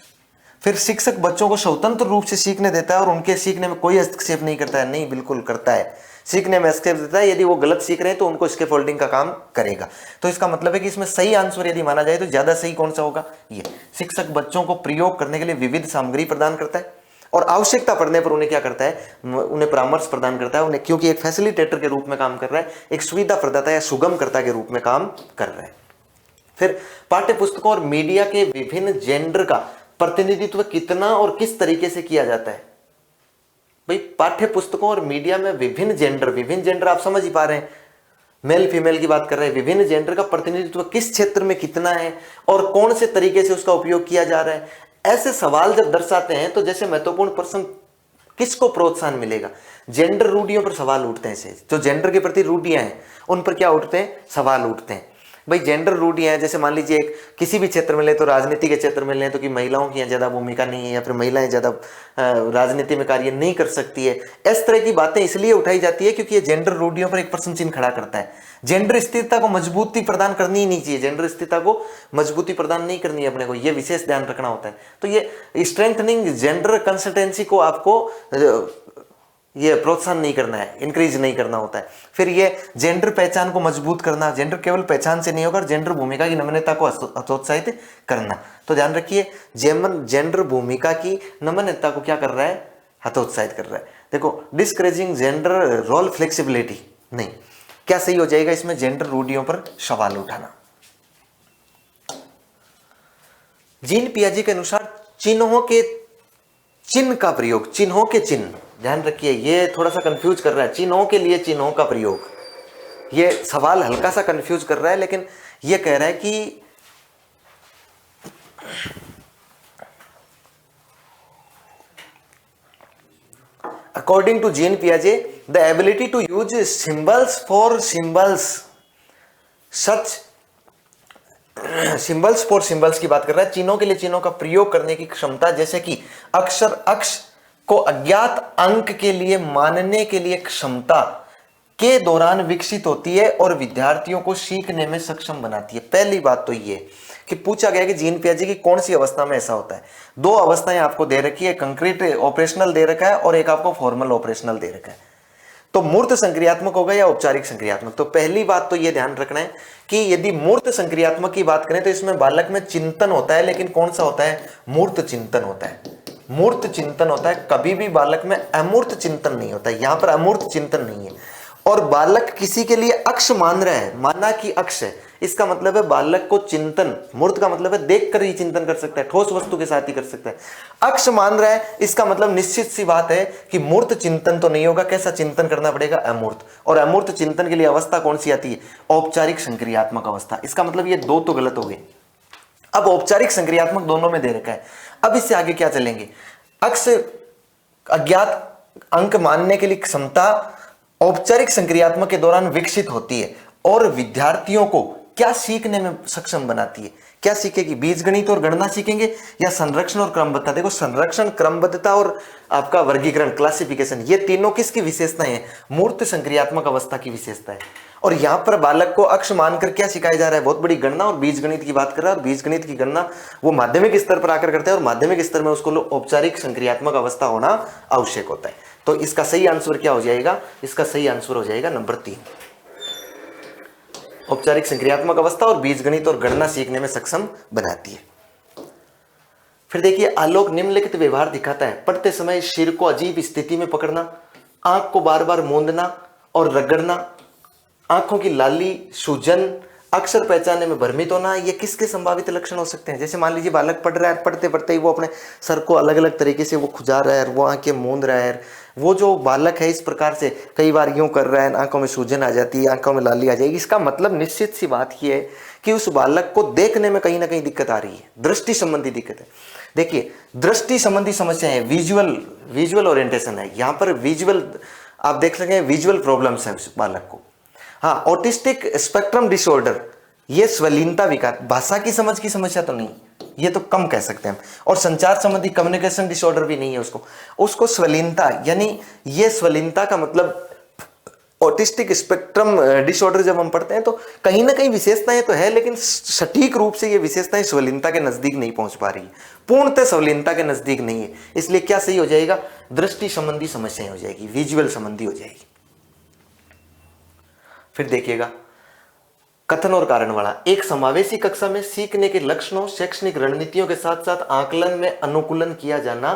फिर शिक्षक बच्चों को स्वतंत्र रूप से सीखने देता है और उनके सीखने में कोई हस्तक्षेप नहीं करता है। नहीं, बिल्कुल करता है, सीखने में हस्तक्षेप देता है। यदि वो गलत सीख रहे हैं तो उनको स्कैफोल्डिंग का काम करेगा। तो इसका मतलब है कि इसमें सही आंसर यदि माना जाए तो ज्यादा सही कौन सा होगा, ये। शिक्षक बच्चों को प्रयोग करने के लिए विविध सामग्री प्रदान करता है और आवश्यकता पड़ने पर उन्हें क्या करता है, उन्हें परामर्श प्रदान करता है, उन्हें, क्योंकि एक फैसिलिटेटर के रूप में काम कर रहा है, एक सुविधा प्रदाता या सुगमकर्ता के रूप में काम कर रहा है। फिर पाठ्य पुस्तकों और मीडिया के विभिन्न जेंडर का प्रतिनिधित्व कितना और किस तरीके से किया जाता है? भाई पाठ्य पुस्तकों और मीडिया में विभिन्न जेंडर आप समझ ही पा रहे हैं, मेल फीमेल की बात कर रहे हैं। विभिन्न जेंडर का प्रतिनिधित्व किस क्षेत्र में कितना है और कौन से तरीके से उसका उपयोग किया जा रहा है, ऐसे सवाल जब दर्शाते हैं तो जैसे महत्वपूर्ण प्रश्न किसको प्रोत्साहन मिलेगा, जेंडर रूढ़ियों पर सवाल उठते हैं। से जो जेंडर के प्रति रूढ़ियां हैं उन पर क्या उठते हैं, सवाल उठते हैं। भाई जेंडर रूढ़ियां हैं, जैसे मान लीजिए एक किसी भी क्षेत्र में ले तो राजनीति के क्षेत्र में ले तो कि महिलाओं की यहाँ ज्यादा भूमिका नहीं है या फिर महिलाएं ज्यादा राजनीति में कार्य नहीं कर सकती है। इस तरह की बातें इसलिए उठाई जाती है क्योंकि ये जेंडर रूढ़ियों पर एक प्रश्न चिन्ह खड़ा करता है। जेंडर स्थिरता को मजबूती प्रदान करनी ही नहीं चाहिए, जेंडर स्थिरता को मजबूती प्रदान नहीं करनी है अपने को, ये विशेष ध्यान रखना होता है। तो ये स्ट्रेंथनिंग जेंडर कंसिस्टेंसी को आपको ये प्रोत्साहन नहीं करना है, इंक्रीज नहीं करना होता है। फिर ये जेंडर पहचान को मजबूत करना, जेंडर केवल पहचान से नहीं होगा, जेंडर भूमिका की नम्रता को हतोत्साहित करना। तो ध्यान रखिए जेंडर भूमिका की नम्रता को क्या कर रहा है, हतोत्साहित कर रहा है। देखो डिस्करेजिंग जेंडर रोल फ्लेक्सिबिलिटी नहीं, क्या सही हो जाएगा इसमें, जेंडर रूढ़ियों पर सवाल उठाना। जीन पियाजे के अनुसार चिन्हों के चिन्ह का प्रयोग, चिन्हों के चिन्ह, ध्यान रखिए ये थोड़ा सा कंफ्यूज कर रहा है, चिन्हों के लिए चिन्हों का प्रयोग, ये सवाल हल्का सा कंफ्यूज कर रहा है, लेकिन ये कह रहा है कि अकॉर्डिंग टू जीन पियाजे the ability to use symbols for symbols such, symbols for symbols की बात कर रहा है, चिन्हों के लिए चिन्हों का प्रयोग करने की क्षमता, जैसे कि अक्षर अक्ष को अज्ञात अंक के लिए मानने के लिए क्षमता के दौरान विकसित होती है और विद्यार्थियों को सीखने में सक्षम बनाती है। पहली बात तो ये कि पूछा गया कि जीन पियाजे की कौन सी अवस्था में ऐसा होता है। दो अवस्थाएं आपको दे रखी है, कंक्रीट ऑपरेशनल दे रखा है और एक आपको फॉर्मल ऑपरेशनल दे रखा है। तो मूर्त संक्रियात्मक होगा या औपचारिक संक्रियात्मक। तो पहली बात तो यह ध्यान रखना है कि यदि मूर्त संक्रियात्मक की बात करें तो इसमें बालक में चिंतन होता है, लेकिन कौन सा होता है, मूर्त चिंतन होता है, मूर्त चिंतन होता है। कभी भी बालक में अमूर्त चिंतन नहीं होता है, यहां पर अमूर्त चिंतन नहीं है। और बालक किसी के लिए अक्ष मान रहा है, माना कि अक्ष है, इसका मतलब है बालक को चिंतन, मूर्त का मतलब है देख कर ही चिंतन कर सकता है, ठोस वस्तु के साथ ही कर सकता है। अक्ष मान रहा है, इसका मतलब निश्चित सी बात है कि मूर्त चिंतन तो नहीं होगा, कैसा चिंतन करना पड़ेगा, अमूर्त। और अमूर्त चिंतन के लिए अवस्था कौन सी आती है, औपचारिक संक्रियात्मक अवस्था। इसका मतलब ये दो तो गलत हो गए। अब औपचारिक संक्रियात्मक दोनों में दे रखा है। अब इससे आगे क्या चलेंगे, अक्ष अज्ञात अंक मानने के लिए क्षमता औपचारिक संक्रियात्मक के दौरान विकसित होती है और विद्यार्थियों को क्या सीखने में सक्षम बनाती है। क्या सीखेगी, बीजगणित और गणना सीखेंगे या संरक्षण और क्रमबद्धता। देखो संरक्षण, क्रमबद्धता और आपका वर्गीकरण, क्लासिफिकेशन, ये तीनों किसकी विशेषताएं हैं, मूर्त संक्रियात्मक अवस्था की विशेषता है। और यहां पर बालक को अक्ष मानकर क्या सिखाया जा रहा है, बहुत बड़ी गणना और बीजगणित की बात कर रहा है। और बीजगणित की गणना वो माध्यमिक स्तर पर आकर करते हैं और माध्यमिक स्तर में उसको औपचारिक संक्रियात्मक अवस्था होना आवश्यक होता है। तो इसका सही आंसर क्या हो जाएगा, इसका सही आंसर हो जाएगा नंबर 3, औपचारिक संक्रियात्मक अवस्था और बीजगणित और गणना सीखने में सक्षम बनाती है। फिर देखिए आलोक निम्नलिखित व्यवहार दिखाता है, पढ़ते समय सिर को अजीब स्थिति में पकड़ना, आंख को बार बार मूंदना और रगड़ना, आंखों की लाली, सूजन, अक्षर पहचानने में भ्रमित होना, ये किसके संभावित लक्षण हो सकते हैं। जैसे मान लीजिए बालक पढ़ रहा है, पढ़ते पढ़ते ही वो अपने सर को अलग अलग तरीके से वो खुजा रहा है, वो आंखें मूंद रहा है, वो जो बालक है इस प्रकार से कई बार यूं कर रहा है, आंखों में सूजन आ जाती है, आंखों में लाली आ जाएगी। इसका मतलब निश्चित सी बात ये है कि उस बालक को देखने में कहीं ना कहीं दिक्कत आ रही है, दृष्टि संबंधी दिक्कत है। देखिए दृष्टि संबंधी समस्या है, विजुअल ओरिएंटेशन है, यहाँ पर विजुअल आप देख सकें, विजुअल प्रॉब्लम्स है उस बालक को। हाँ, ऑटिस्टिक स्पेक्ट्रम डिसऑर्डर, ये स्वलीनता विकार, भाषा की समझ की समस्या तो नहीं, ये तो कम कह सकते हैं हम। और संचार संबंधी कम्युनिकेशन डिसऑर्डर भी नहीं है उसको स्वलीनता, यानी ये स्वलीनता का मतलब ऑटिस्टिक स्पेक्ट्रम डिसऑर्डर जब हम पढ़ते हैं तो कहीं ना कहीं विशेषताएं तो है, लेकिन सटीक रूप से ये विशेषताएं स्वलीनता के नजदीक नहीं पहुंच पा रही, पूर्णतः स्वलीनता के नजदीक नहीं है। इसलिए क्या सही हो जाएगा, दृष्टि संबंधी समस्याएं हो जाएगी, विजुअल संबंधी हो जाएगी। फिर देखिएगा कथन और कारण वाला, एक समावेशी कक्षा में सीखने के लक्षणों, शैक्षणिक रणनीतियों के साथ साथ आकलन में अनुकूलन किया जाना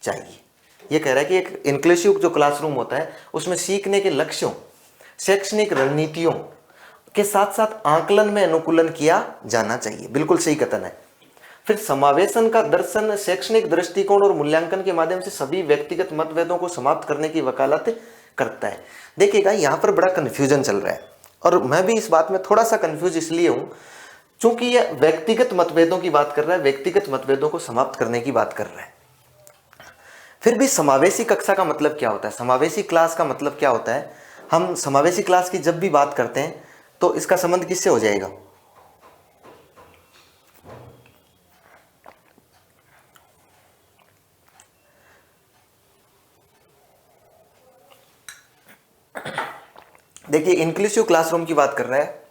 चाहिए। यह कह रहा है कि एक इंक्लूसिव जो क्लासरूम होता है उसमें सीखने के लक्ष्यों, शैक्षणिक रणनीतियों के साथ साथ आकलन में अनुकूलन किया जाना चाहिए, बिल्कुल सही कथन है। फिर समावेशन का दर्शन शैक्षणिक दृष्टिकोण और मूल्यांकन के माध्यम से सभी व्यक्तिगत मतभेदों को समाप्त करने की वकालत करता है। देखिएगा यहाँ पर बड़ा कंफ्यूजन चल रहा है और मैं भी इस बात में थोड़ा सा कंफ्यूज इसलिए हूं चूंकि यह व्यक्तिगत मतभेदों की बात कर रहा है, व्यक्तिगत मतभेदों को समाप्त करने की बात कर रहा है। फिर भी समावेशी कक्षा का मतलब क्या होता है, समावेशी क्लास का मतलब क्या होता है? हम समावेशी क्लास की जब भी बात करते हैं तो इसका संबंध किससे हो जाएगा? देखिए, इंक्लूसिव क्लासरूम की बात कर रहा है,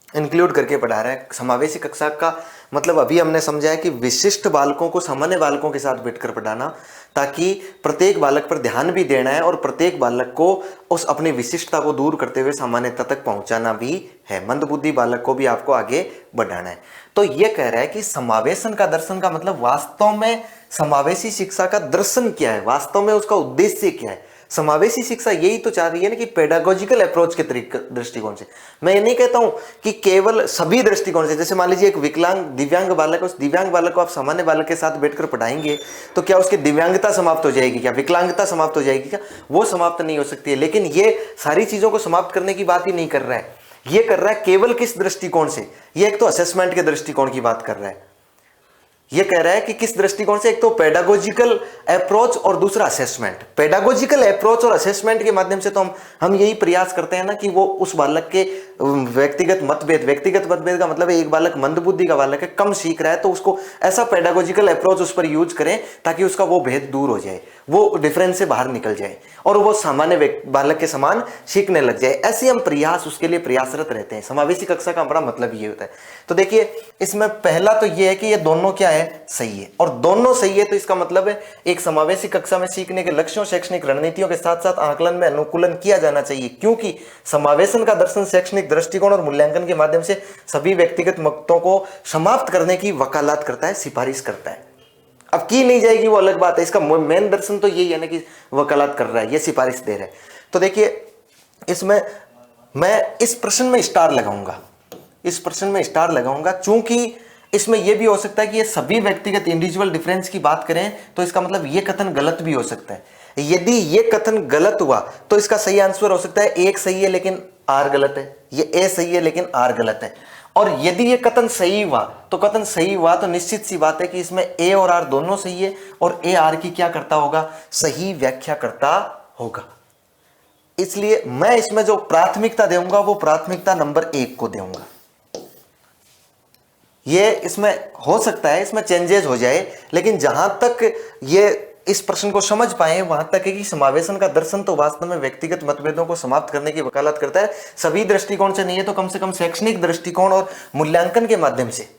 इंक्लूड करके पढ़ा रहा है। समावेशी कक्षा का मतलब अभी हमने समझा है कि विशिष्ट बालकों को सामान्य बालकों के साथ बैठकर पढ़ाना, ताकि प्रत्येक बालक पर ध्यान भी देना है और प्रत्येक बालक को उस अपनी विशिष्टता को दूर करते हुए सामान्यता तक पहुंचाना भी है। मंदबुद्धि बालक को भी आपको आगे बढ़ाना है। तो यह कह रहा है कि समावेशन का दर्शन का मतलब वास्तव में समावेशी शिक्षा का दर्शन क्या है, वास्तव में उसका उद्देश्य क्या है। समावेशी शिक्षा यही तो चाह रही है ना कि पेडागोजिकल अप्रोच के दृष्टिकोण से। मैं ये नहीं कहता हूं कि केवल सभी दृष्टिकोण से, जैसे मान लीजिए एक विकलांग दिव्यांग बालक, उस दिव्यांग बालक को आप सामान्य बालक के साथ बैठकर पढ़ाएंगे तो क्या उसकी दिव्यांगता समाप्त हो जाएगी, क्या विकलांगता समाप्त हो जाएगी? क्या वो समाप्त नहीं हो सकती है। लेकिन ये सारी चीजों को समाप्त करने की बात ही नहीं कर रहा है। ये कर रहा है केवल किस दृष्टिकोण से? ये एक तो असेसमेंट के दृष्टिकोण की बात कर रहा है। ये कह रहा है कि किस दृष्टिकोण से, एक तो पेडागोजिकल अप्रोच और दूसरा असेसमेंट। पेडागोजिकल अप्रोच और असेसमेंट के माध्यम से तो हम यही प्रयास करते हैं ना कि वो उस बालक के व्यक्तिगत मतभेद का मतलब है एक बालक मंदबुद्धि का बालक है, कम सीख रहा है, तो उसको ऐसा पेडागोजिकल अप्रोच उस पर यूज करें ताकि उसका वो भेद दूर हो जाए, वो डिफरेंस से बाहर निकल जाए और वो सामान्य बालक के समान सीखने लग जाए। ऐसे हम प्रयास उसके लिए प्रयासरत रहते हैं। समावेशी कक्षा का बड़ा मतलब ये होता है। तो देखिए, इसमें पहला तो ये है कि ये दोनों क्या है, सही है, और दोनों सही है तो इसका मतलब है एक समावेशी कक्षा में सीखने के लक्ष्यों, शैक्षणिक रणनीतियों के साथ साथ आकलन में अनुकूलन किया जाना चाहिए, क्योंकि समावेशन का दर्शन शैक्षणिक दृष्टिकोण और मूल्यांकन के माध्यम से सभी व्यक्तिगत मतों को समाप्त करने की वकालत करता है, सिफारिश करता है। अब की नहीं जाएगी वो अलग बात है, इसका मेन दर्शन तो यही है ना कि वकालत कर रहा है, ये सिफारिश दे रहा है। तो देखिए, इसमें मैं इस प्रश्न में स्टार लगाऊंगा, इस प्रश्न में स्टार लगाऊंगा, चूंकि इसमें यह भी हो सकता है कि ये सभी व्यक्तिगत इंडिविजुअल डिफरेंस की बात करें तो इसका मतलब ये कथन गलत भी हो सकता है। यदि ये कथन गलत हुआ तो इसका सही आंसर हो सकता है एक सही है लेकिन आर गलत है, ये ए सही है लेकिन आर गलत है। और यदि ये कथन सही हुआ तो निश्चित सी बात है कि इसमें ए और आर दोनों सही है और ए आर की क्या करता होगा, सही व्याख्या करता होगा। इसलिए मैं इसमें जो प्राथमिकता दूंगा वो प्राथमिकता नंबर 1 को दूंगा। ये इसमें हो सकता है इसमें चेंजेस हो जाए, लेकिन जहां तक ये इस प्रश्न को समझ पाए वहां तक है कि समावेशन का दर्शन तो वास्तव में व्यक्तिगत मतभेदों को समाप्त करने की वकालत करता है। सभी दृष्टिकोण से नहीं है तो कम से कम शैक्षणिक दृष्टिकोण और मूल्यांकन के माध्यम से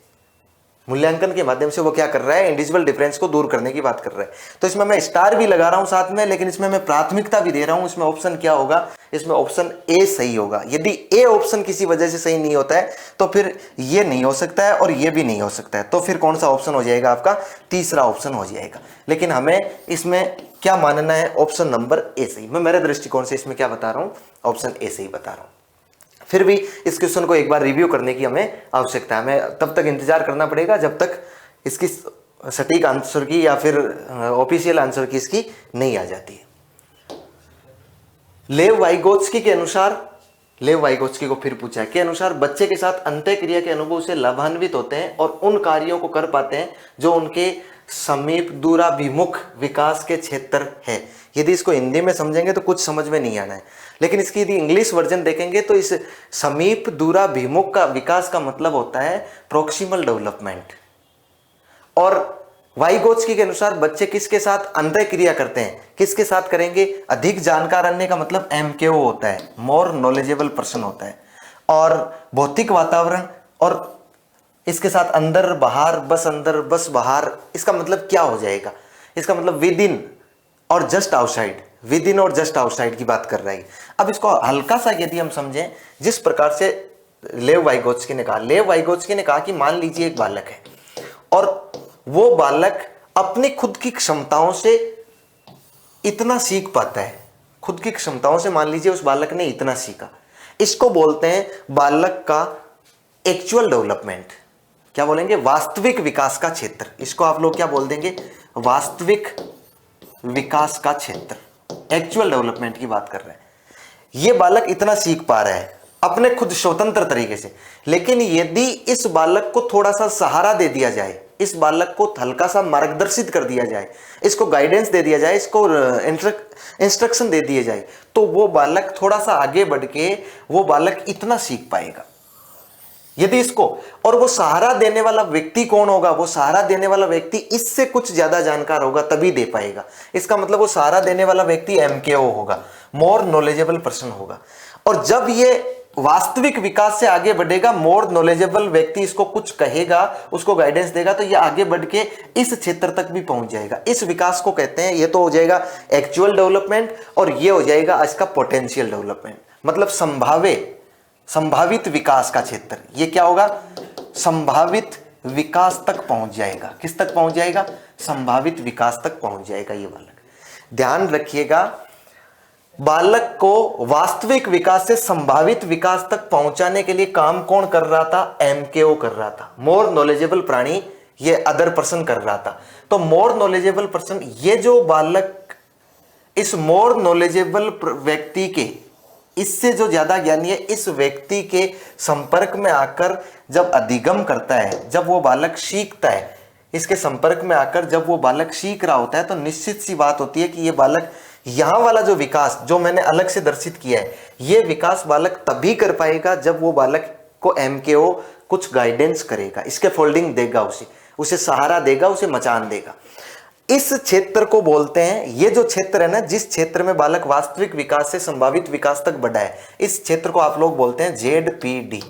वो क्या कर रहा है, इंडिविजुअल डिफरेंस को दूर करने की बात कर रहा है। तो इसमें मैं स्टार भी लगा रहा हूं साथ में, लेकिन इसमें मैं प्राथमिकता भी दे रहा हूं। इसमें ऑप्शन क्या होगा, इसमें ऑप्शन ए सही होगा। यदि ए ऑप्शन किसी वजह से सही नहीं होता है तो फिर ये नहीं हो सकता है और ये भी नहीं हो सकता है। तो फिर कौन सा ऑप्शन हो जाएगा आपका, तीसरा ऑप्शन हो जाएगा। लेकिन हमें इसमें क्या मानना है, ऑप्शन नंबर ए सही। मैं मेरे दृष्टिकोण से इसमें क्या बता रहा हूं, ऑप्शन ए सही बता रहा हूं। फिर भी इस क्वेश्चन को एक बार रिव्यू करने की हमें आवश्यकता है। हमें तब तक इंतजार करना पड़ेगा जब तक इसकी सटीक आंसर की या फिर ऑफिशियल आंसर की इसकी नहीं आ जाती है। लेव वाइगोत्स्की के अनुसार, लेव वाइगोत्स्की को फिर पूछा है के अनुसार बच्चे के साथ अंतःक्रिया के अनुभव से लाभान्वित होते हैं और उन कार्यों को कर पाते हैं जो उनके समीप दूराभिमुख विकास के क्षेत्र है। यदि इसको हिंदी में समझेंगे तो कुछ समझ में नहीं आना है, लेकिन इसकी यदि इंग्लिश वर्जन देखेंगे तो इस समीप दूराभिमुख का विकास का मतलब होता है प्रोक्सिमल डेवलपमेंट। और वाइगोत्स्की के अनुसार बच्चे किसके साथ अंतःक्रिया करते हैं, किसके साथ करेंगे, अधिक जानकार अन्य का मतलब MKO होता है, मोर नॉलेजेबल पर्सन होता है। और भौतिक वातावरण और इसके साथ अंदर बस बाहर, इसका मतलब क्या हो जाएगा, इसका मतलब विद इन और जस्ट आउटसाइड, विद इन और जस्ट आउटसाइड की बात कर रहा है। अब इसको हल्का सा यदि हम समझें, जिस प्रकार से लेव वाइगोत्स्की ने कहा कि मान लीजिए एक बालक है और वो बालक अपनी खुद की क्षमताओं से इतना सीख पाता है, खुद की क्षमताओं से मान लीजिए उस बालक ने इतना सीखा, इसको बोलते हैं बालक का एक्चुअल डेवलपमेंट। क्या बोलेंगे, वास्तविक विकास का क्षेत्र। इसको आप लोग क्या बोल देंगे, वास्तविक विकास का क्षेत्र, एक्चुअल डेवलपमेंट की बात कर रहे हैं। ये बालक इतना सीख पा रहा है, अपने खुद स्वतंत्र तरीके से। लेकिन यदि इस बालक को थोड़ा सा सहारा दे दिया जाए, इस बालक को हल्का सा मार्गदर्शित कर दिया जाए, इसको गाइडेंस दे दिया जाए, इसको इंस्ट्रक्शन दे दिए जाए, तो वो बालक थोड़ा सा आगे बढ़ के वो बालक इतना सीख पाएगा। यदि इसको, और वो सहारा देने वाला व्यक्ति कौन होगा, वो सहारा देने वाला व्यक्ति इससे कुछ ज्यादा जानकार होगा तभी दे पाएगा। इसका मतलब वो सहारा देने वाला व्यक्ति MKO होगा, मोर नॉलेजेबल पर्सन होगा। और जब ये वास्तविक विकास से आगे बढ़ेगा, मोर नॉलेजेबल व्यक्ति इसको कुछ कहेगा, उसको गाइडेंस देगा, तो ये आगे बढ़ के इस क्षेत्र तक भी पहुंच जाएगा। इस विकास को कहते हैं, ये तो हो जाएगा एक्चुअल डेवलपमेंट, और ये हो जाएगा इसका पोटेंशियल डेवलपमेंट, मतलब संभावित विकास का क्षेत्र। ये क्या होगा, संभावित विकास तक पहुंच जाएगा। किस तक पहुंच जाएगा, संभावित विकास तक पहुंच जाएगा ये बालक। ध्यान रखिएगा, बालक को वास्तविक विकास से संभावित विकास तक पहुंचाने के लिए काम कौन कर रहा था, MKO कर रहा था, मोर नॉलेजेबल प्राणी, ये अदर पर्सन कर रहा था। तो मोर नॉलेजेबल पर्सन, ये जो बालक इस मोर नॉलेजेबल व्यक्ति के, इससे जो ज्यादा ज्ञानी है, इस व्यक्ति के संपर्क में आकर जब अधिगम करता है, जब वो बालक सीखता है, इसके संपर्क में आकर जब वो बालक सीख रहा होता है, तो निश्चित सी बात होती है कि ये बालक, यहां वाला जो विकास जो मैंने अलग से दर्शित किया है, ये विकास बालक तभी कर पाएगा जब वो बालक को MKO कुछ गाइडेंस करेगा, इसके फोल्डिंग देगा, उसे सहारा देगा, उसे मचान देगा। इस क्षेत्र को बोलते हैं, ये जो क्षेत्र है ना, जिस क्षेत्र में बालक वास्तविक विकास से संभावित विकास तक बढ़ा है, इस क्षेत्र को आप लोग बोलते हैं ZPD,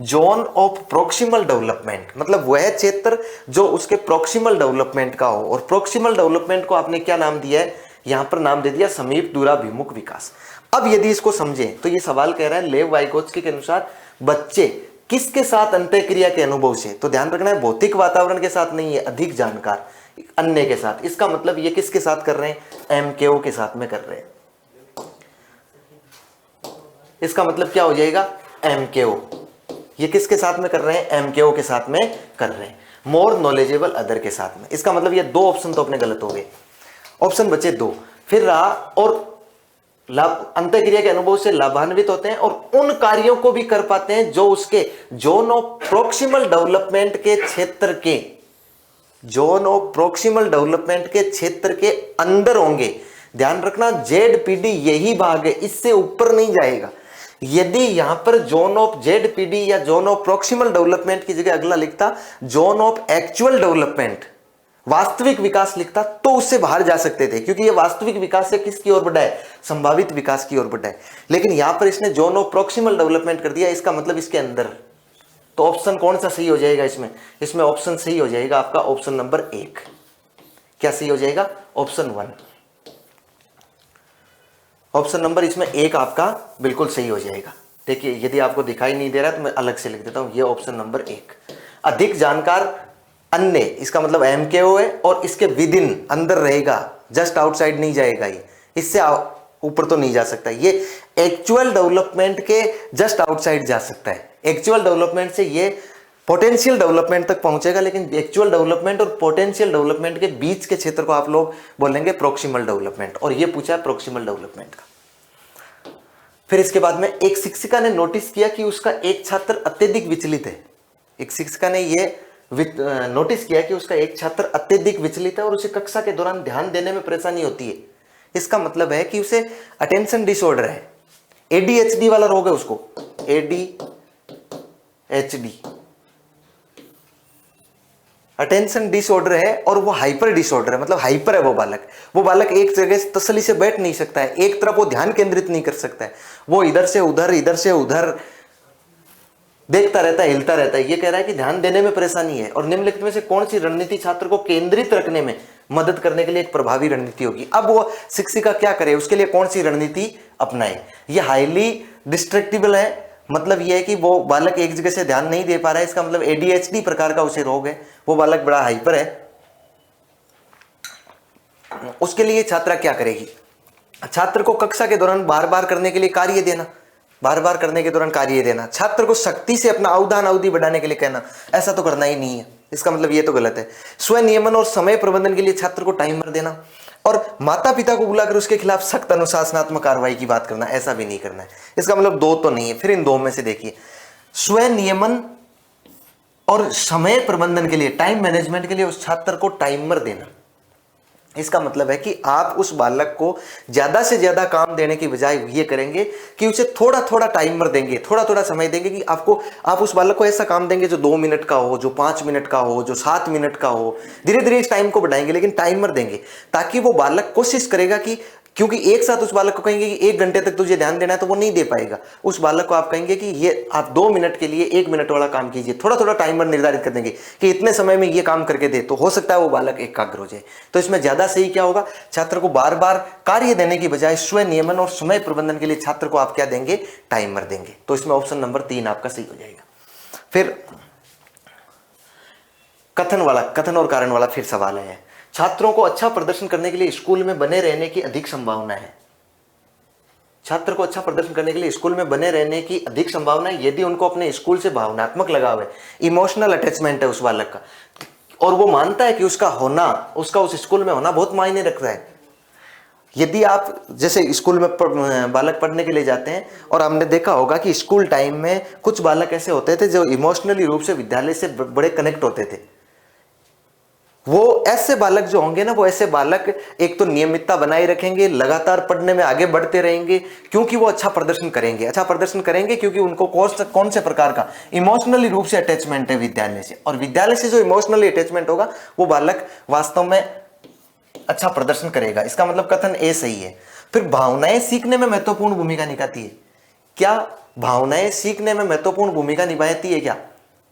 zone of proximal development. मतलब वह क्षेत्र जो उसके प्रोक्सिमल डेवलपमेंट का हो। और प्रोक्सिमल डेवलपमेंट को आपने क्या नाम दिया है, यहां पर नाम दे दिया समीप दूराभिमुख विकास। अब यदि इसको समझें तो ये सवाल कह रहा है लेव वाइगोत्स्की के अनुसार बच्चे किसके साथ अंतःक्रिया के अनुभव से, तो ध्यान रखना है भौतिक वातावरण के साथ नहीं है, अधिक जानकार अन्य के साथ। इसका मतलब ये किसके साथ कर रहे हैं, MKO के साथ में कर रहे हैं। इसका मतलब क्या हो जाएगा, MKO, ये किसके साथ में कर रहे हैं, MKO के साथ में कर रहे हैं, मोर नॉलेजेबल अदर के साथ में। इसका मतलब ये दो ऑप्शन तो अपने गलत हो गए, ऑप्शन बचे दो। फिर रहा, और अंतःक्रिया के अनुभव से लाभान्वित होते हैं और उन कार्यों को भी कर पाते हैं जो उसके जोन ऑफ प्रोक्सिमल डेवलपमेंट के क्षेत्र के, जोन ऑफ प्रोक्सिमल डेवलपमेंट के क्षेत्र के अंदर होंगे। ध्यान रखना ZPD यही भाग है, इससे ऊपर नहीं जाएगा। यदि यहां पर जोन ऑफ ZPD या जोन ऑफ प्रोक्सिमल डेवलपमेंट की जगह अगला लिखता जोन ऑफ एक्चुअल डेवलपमेंट, वास्तविक विकास लिखता, तो उससे बाहर जा सकते थे, क्योंकि ये वास्तविक विकास से किसकी ओर बढ़ा है, संभावित विकास की ओर बढ़ा है। लेकिन यहां पर इसने जोन ऑफ प्रोक्सिमल डेवलपमेंट कर दिया, इसका मतलब इसके अंदर। तो ऑप्शन कौन सा सही हो जाएगा इसमें ऑप्शन सही हो जाएगा आपका ऑप्शन नंबर 1। क्या सही हो जाएगा, ऑप्शन 1। ऑप्शन नंबर इसमें 1 आपका बिल्कुल सही हो जाएगा। देखिए यदि आपको दिखाई नहीं दे रहा तो मैं अलग से लिख देता हूं, ये ऑप्शन नंबर 1। अधिक जानकार अन्य, इसका मतलब MKO है और इसके विद इन, अंदर रहेगा, जस्ट आउटसाइड नहीं जाएगा, ये इससे ऊपर तो नहीं जा सकता। ये एक्चुअल डेवलपमेंट के जस्ट आउटसाइड जा सकता है। एक्चुअल डेवलपमेंट से ये पोटेंशियल डेवलपमेंट तक पहुंचेगा, लेकिन एक्चुअल डेवलपमेंट और पोटेंशियल डेवलपमेंट के बीच के क्षेत्र को आप लोग बोलेंगे प्रोक्सिमल डेवलपमेंट। और ये पूछा है प्रोक्सिमल डेवलपमेंट का। फिर इसके बाद में एक शिक्षिका ने नोटिस किया कि उसका एक छात्र अत्यधिक विचलित है। एक शिक्षिका ने ये नोटिस किया कि उसका एक छात्र अत्यधिक विचलित है और उसे कक्षा के दौरान ध्यान देने में परेशानी होती है। इसका मतलब है कि उसे अटेंशन डिसऑर्डर है, ADHD वाला रोग है उसको, ADHD, अटेंशन डिसऑर्डर है, और वो हाइपर डिसऑर्डर है, मतलब हाइपर है वो बालक एक जगह से तसल्ली से बैठ नहीं सकता है, एक तरफ वो ध्यान केंद्रित नहीं कर सकता है, वो इधर से उधर देखता रहता है, हिलता रहता है। ये कह रहा है कि ध्यान देने में परेशानी है। और निम्नलिखित में से कौन सी रणनीति छात्र को केंद्रित रखने में मदद करने के लिए एक प्रभावी रणनीति होगी। अब वो शिक्षिका क्या करे, उसके लिए कौन सी रणनीति अपनाए। ये हाईली डिस्ट्रैक्टिबल है, मतलब ये है कि वो बालक एक जगह से ध्यान नहीं दे पा रहा है, इसका मतलब ADHD प्रकार का उसे रोग है, वो बालक बड़ा हाइपर है। उसके लिए छात्रा क्या करेगी, छात्र को कक्षा के दौरान बार बार करने के लिए कार्य देना, बार बार करने के दौरान कार्य देना, छात्र को सख्ती से अपना अवधान अवधि बढ़ाने के लिए कहना, ऐसा तो करना ही नहीं है। इसका मतलब ये तो गलत है। स्वनियमन और समय प्रबंधन के लिए छात्र को टाइमर देना और माता पिता को बुलाकर उसके खिलाफ सख्त अनुशासनात्मक कार्रवाई की बात करना, ऐसा भी नहीं करना है। इसका मतलब दो तो नहीं है। फिर इन दो में से देखिए, स्वनियमन और समय प्रबंधन के लिए, टाइम मैनेजमेंट के लिए उस छात्र को टाइमर देना, इसका मतलब है कि आप उस बालक को ज्यादा से ज्यादा काम देने की बजाय ये करेंगे कि उसे थोड़ा थोड़ा टाइमर देंगे, थोड़ा थोड़ा समय देंगे कि आप उस बालक को ऐसा काम देंगे जो 2 मिनट का हो, जो 5 मिनट का हो, जो 7 मिनट का हो। धीरे धीरे इस टाइम को बढ़ाएंगे, लेकिन टाइमर देंगे ताकि वो बालक कोशिश करेगा कि, क्योंकि एक साथ उस बालक को कहेंगे कि 1 घंटे तक तुझे ध्यान देना है तो वो नहीं दे पाएगा। उस बालक को आप कहेंगे कि ये आप 2 मिनट के लिए 1 मिनट वाला काम कीजिए, थोड़ा थोड़ा टाइमर निर्धारित कर देंगे कि इतने समय में ये काम करके दे, तो हो सकता है वो बालक एकाग्र हो जाए। तो इसमें ज्यादा सही क्या होगा, छात्र को बार बार कार्य देने की बजाय स्वनियमन और समय प्रबंधन के लिए छात्र को आप क्या देंगे, टाइमर देंगे। तो इसमें ऑप्शन नंबर 3 आपका सही हो जाएगा। फिर कथन और कारण वाला फिर सवाल है, छात्रों को अच्छा प्रदर्शन करने के लिए स्कूल में बने रहने की अधिक संभावना है। छात्र को अच्छा प्रदर्शन करने के लिए स्कूल में बने रहने की अधिक संभावना है यदि उनको अपने स्कूल से भावनात्मक लगाव है, इमोशनल अटैचमेंट है उस बालक का, और वो मानता है कि उसका उस स्कूल में होना बहुत मायने रखता है। यदि आप जैसे स्कूल में बालक पढ़ने के लिए जाते हैं, और हमने देखा होगा कि स्कूल टाइम में कुछ बालक ऐसे होते थे जो इमोशनली रूप से विद्यालय से बड़े कनेक्ट होते थे। वो ऐसे बालक जो होंगे ना, वो ऐसे बालक एक तो नियमितता बनाए रखेंगे, लगातार पढ़ने में आगे बढ़ते रहेंगे, क्योंकि वो अच्छा प्रदर्शन करेंगे क्योंकि उनको कौन से प्रकार का इमोशनली रूप से अटैचमेंट है विद्यालय से, और विद्यालय से जो इमोशनली अटैचमेंट होगा वो बालक वास्तव में अच्छा प्रदर्शन करेगा। इसका मतलब कथन ए सही है। फिर भावनाएं सीखने में महत्वपूर्ण भूमिका निभाती है। क्या भावनाएं सीखने में महत्वपूर्ण भूमिका निभाती है? क्या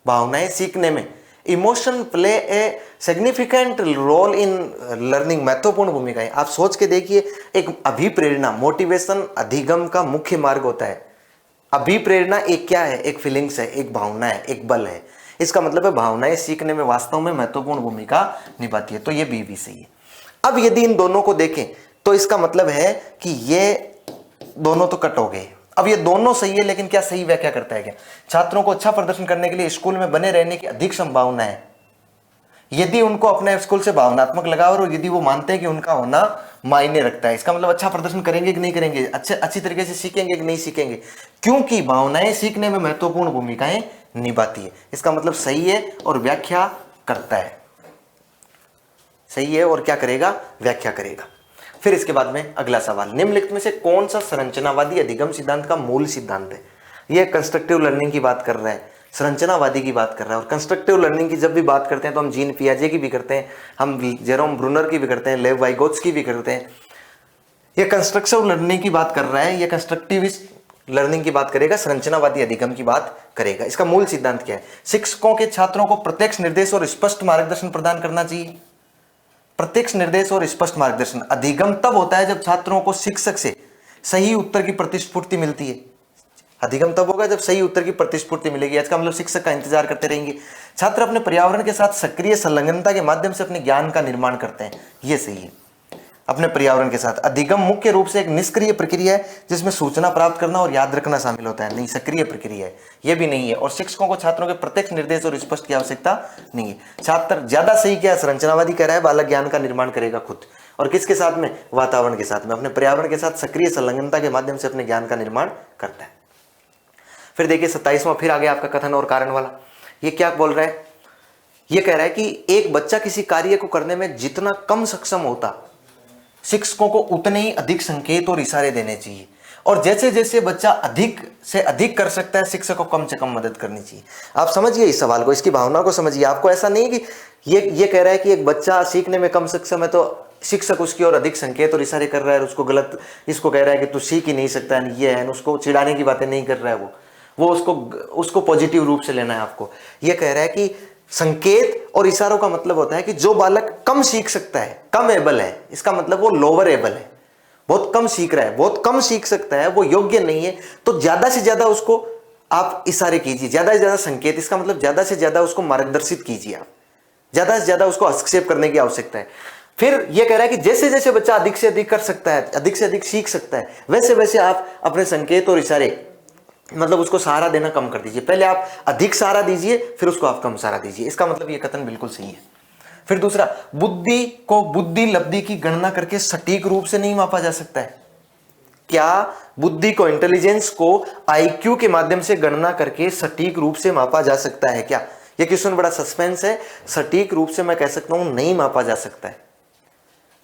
भावनाएं सीखने में, emotion play a significant role in learning, महत्वपूर्ण भूमिका है। आप सोच के देखिए, एक अभिप्रेरणा, मोटिवेशन अधिगम का मुख्य मार्ग होता है। अभिप्रेरणा एक क्या है, एक फीलिंग्स है, एक भावना है, एक बल है। इसका मतलब है भावनाएं सीखने में वास्तव में महत्वपूर्ण भूमिका निभाती है। तो ये भी सही है। अब यदि इन दोनों को देखें तो इसका मतलब है कि ये दोनों तो कट हो गए। अब ये दोनों सही है, लेकिन क्या सही व्याख्या करता है? क्या छात्रों को अच्छा प्रदर्शन करने के लिए स्कूल में बने रहने की अधिक संभावना है यदि उनको अपने स्कूल से भावनात्मक लगाव और यदि वो मानते हैं कि उनका होना मायने रखता है। इसका मतलब अच्छा प्रदर्शन करेंगे कि नहीं करेंगे, अच्छी तरीके से सीखेंगे कि नहीं सीखेंगे, क्योंकि भावनाएं सीखने में महत्वपूर्ण भूमिकाएं निभाती है। इसका मतलब सही है और व्याख्या करता है। सही है और क्या करेगा, व्याख्या करेगा। फिर इसके बाद में अगला सवाल, निम्नलिखित में से कौन सा संरचनावादी अधिगम सिद्धांत का मूल सिद्धांत है? यह कंस्ट्रक्टिव लर्निंग की बात कर रहा है, संरचनावादी की बात कर रहा है। और कंस्ट्रक्टिव लर्निंग की जब भी बात करते हैं तो हम जीन पियाजे की भी करते हैं, हम जेरोम ब्रूनर की भी करते हैं, लेव वाइगोत्स्की की भी करते हैं। यह कंस्ट्रक्टिव लर्निंग की बात कर रहा है, यह कंस्ट्रक्टिविस्ट लर्निंग की बात करेगा, संरचनावादी अधिगम की बात करेगा। इसका मूल सिद्धांत क्या है? शिक्षकों के छात्रों को प्रत्यक्ष निर्देश और स्पष्ट मार्गदर्शन प्रदान करना चाहिए। प्रत्यक्ष निर्देश और स्पष्ट मार्गदर्शन। अधिगम तब होता है जब छात्रों को शिक्षक से सही उत्तर की प्रतिस्फूर्ति मिलती है। अधिगम तब होगा जब सही उत्तर की प्रतिस्फूर्ति मिलेगी। इसका मतलब शिक्षक का इंतजार करते रहेंगे। छात्र अपने पर्यावरण के साथ सक्रिय संलग्नता के माध्यम से अपने ज्ञान का निर्माण करते हैं। यह सही है, अपने पर्यावरण के साथ। अधिगम मुख्य रूप से एक निष्क्रिय प्रक्रिया है जिसमें सूचना प्राप्त करना और याद रखना शामिल होता है, नहीं सक्रिय प्रक्रिया है, यह भी नहीं है। और शिक्षकों को छात्रों के प्रत्यक्ष निर्देश और स्पष्ट की आवश्यकता नहीं है। छात्र ज्यादा सही क्या है, संरचनावादी कह रहा है बालक ज्ञान का निर्माण करेगा खुद, और किसके साथ में, वातावरण के साथ में, अपने पर्यावरण के साथ सक्रिय संलग्नता के माध्यम से अपने ज्ञान का निर्माण करता है। फिर देखिए 27वां, फिर आगे आपका कथन और कारण वाला। ये क्या बोल रहा है? ये कह रहा है कि एक बच्चा किसी कार्य को करने में जितना कम सक्षम होता, शिक्षकों को उतने ही अधिक संकेत और इशारे देने चाहिए, और जैसे जैसे बच्चा अधिक से अधिक कर सकता है, शिक्षक को कम से कम मदद करनी चाहिए। आप समझिए इस सवाल को, इसकी भावना को समझिए। आपको ऐसा नहीं कि ये कह रहा है कि एक बच्चा सीखने में कम सक्षम है तो शिक्षक उसकी और अधिक संकेत और इशारे कर रहा है, उसको गलत, इसको कह रहा है कि तू सीख ही नहीं सकता है, ये है, उसको चिढ़ाने की बातें नहीं कर रहा है वो उसको पॉजिटिव रूप से लेना है आपको। ये कह रहा है कि संकेत और इशारों का मतलब होता है कि जो बालक कम सीख सकता है, कम एबल है, इसका मतलब वो लोअर एबल है, बहुत कम सीख रहा है, बहुत कम सीख सकता है, वो योग्य नहीं है, तो ज्यादा से ज्यादा उसको आप इशारे कीजिए, ज्यादा से ज्यादा संकेत, इसका मतलब ज्यादा से ज्यादा उसको मार्गदर्शित कीजिए, आप ज्यादा से ज्यादा उसको हस्तक्षेप करने की आवश्यकता है। फिर यह कह रहा है कि जैसे जैसे बच्चा अधिक से अधिक कर सकता है, अधिक से अधिक सीख सकता है, वैसे वैसे आप अपने संकेत और इशारे मतलब उसको सहारा देना कम कर दीजिए। पहले आप अधिक सहारा दीजिए, फिर उसको आप कम सहारा दीजिए। इसका मतलब ये कथन बिल्कुल सही है। फिर दूसरा, बुद्धि को बुद्धि लब्धि की गणना करके सटीक रूप से नहीं मापा जा सकता है। क्या बुद्धि को, इंटेलिजेंस को आईक्यू के माध्यम से गणना करके सटीक रूप से मापा जा सकता है क्या? ये क्वेश्चन बड़ा सस्पेंस है। सटीक रूप से मैं कह सकता हूं नहीं मापा जा सकता है,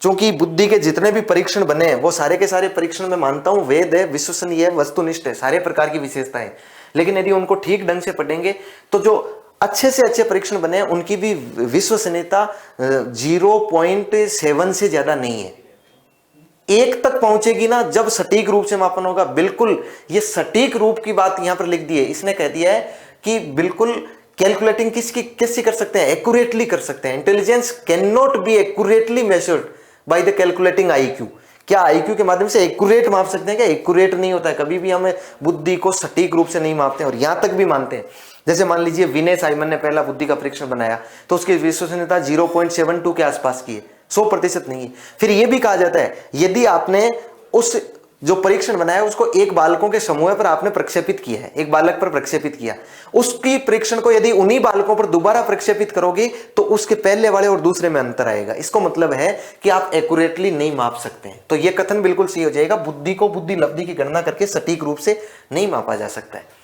क्योंकि बुद्धि के जितने भी परीक्षण बने हैं वो सारे के सारे परीक्षण मैं मानता हूं वेद है, विश्वसनीय है, वस्तुनिष्ठ है, सारे प्रकार की विशेषताएं। लेकिन यदि उनको ठीक ढंग से पढ़ेंगे तो जो अच्छे से अच्छे परीक्षण बने हैं उनकी भी विश्वसनीयता 0.7 से ज्यादा नहीं है। 1 तक पहुंचेगी ना जब सटीक रूप से मापन होगा। बिल्कुल ये सटीक रूप की बात यहां पर लिख दी है। इसने कह दिया है कि बिल्कुल कैलकुलेटिंग किससे कर सकते हैं? एक्यूरेटली कर सकते हैं। Intelligence can not be accurately measured by the calculating IQ. क्या आईक्यू के माध्यम से एक्यूरेट माप सकते हैं क्या? एक्यूरेट नहीं होता है कभी भी। हमें बुद्धि को सटीक रूप से नहीं मापते हैं, और यहां तक भी मानते हैं। जैसे मान लीजिए विनय साइमन ने पहला बुद्धि का परीक्षण बनाया तो उसकी विश्वसनीयता 0.72 के आसपास की है, 100% नहीं है। फिर यह भी कहा जाता है यदि आपने उस जो परीक्षण बनाया उसको एक बालकों के समूह पर आपने प्रक्षेपित किया है, एक बालक पर प्रक्षेपित किया, उसकी परीक्षण को यदि उन्हीं बालकों पर दोबारा प्रक्षेपित करोगे तो उसके पहले वाले और दूसरे में अंतर आएगा। इसको मतलब है कि आप एक्यूरेटली नहीं माप सकते हैं। तो यह कथन बिल्कुल सही हो जाएगा, बुद्धि को बुद्धि लब्धि की गणना करके सटीक रूप से नहीं मापा जा सकता है।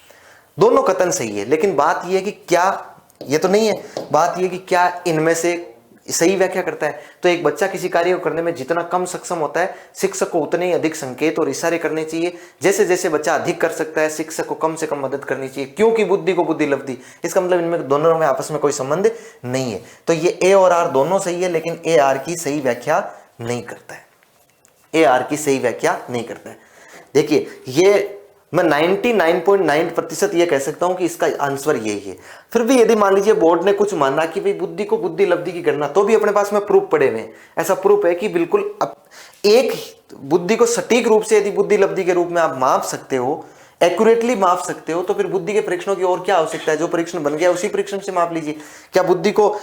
दोनों कथन सही है, लेकिन बात यह है कि क्या, यह तो नहीं है, बात यह कि क्या इनमें से सही व्याख्या करता है। तो एक बच्चा किसी कार्य को करने में जितना कम सक्षम होता है, शिक्षक को उतने ही अधिक संकेत और इशारे करने चाहिए। जैसे जैसे बच्चा अधिक कर सकता है, शिक्षक को कम से कम मदद करनी चाहिए, क्योंकि बुद्धि को बुद्धि लब्धि। इसका मतलब इनमें दोनों में आपस में कोई संबंध नहीं है। तो ये ए और आर दोनों सही है, लेकिन ए आर की सही व्याख्या नहीं करता है। ए आर की सही व्याख्या नहीं करता है। देखिए ये मैं 99.9% ये कह सकता हूं कि इसका आंसर यही है। फिर भी यदि मान लीजिए बोर्ड ने कुछ माना कि भाई बुद्धि को बुद्धि लब्धि की गणना, तो भी अपने पास में प्रूफ पड़े हुए हैं। ऐसा प्रूफ है कि बिल्कुल एक बुद्धि को सटीक रूप से यदि बुद्धि लब्धि के रूप में आप माप सकते हो, एक्यूरेटली माप सकते हो, तो फिर बुद्धि के परीक्षणों की और क्या आवश्यकता है? जो परीक्षण बन गया उसी परीक्षण से माप लीजिए। क्या बुद्धि को,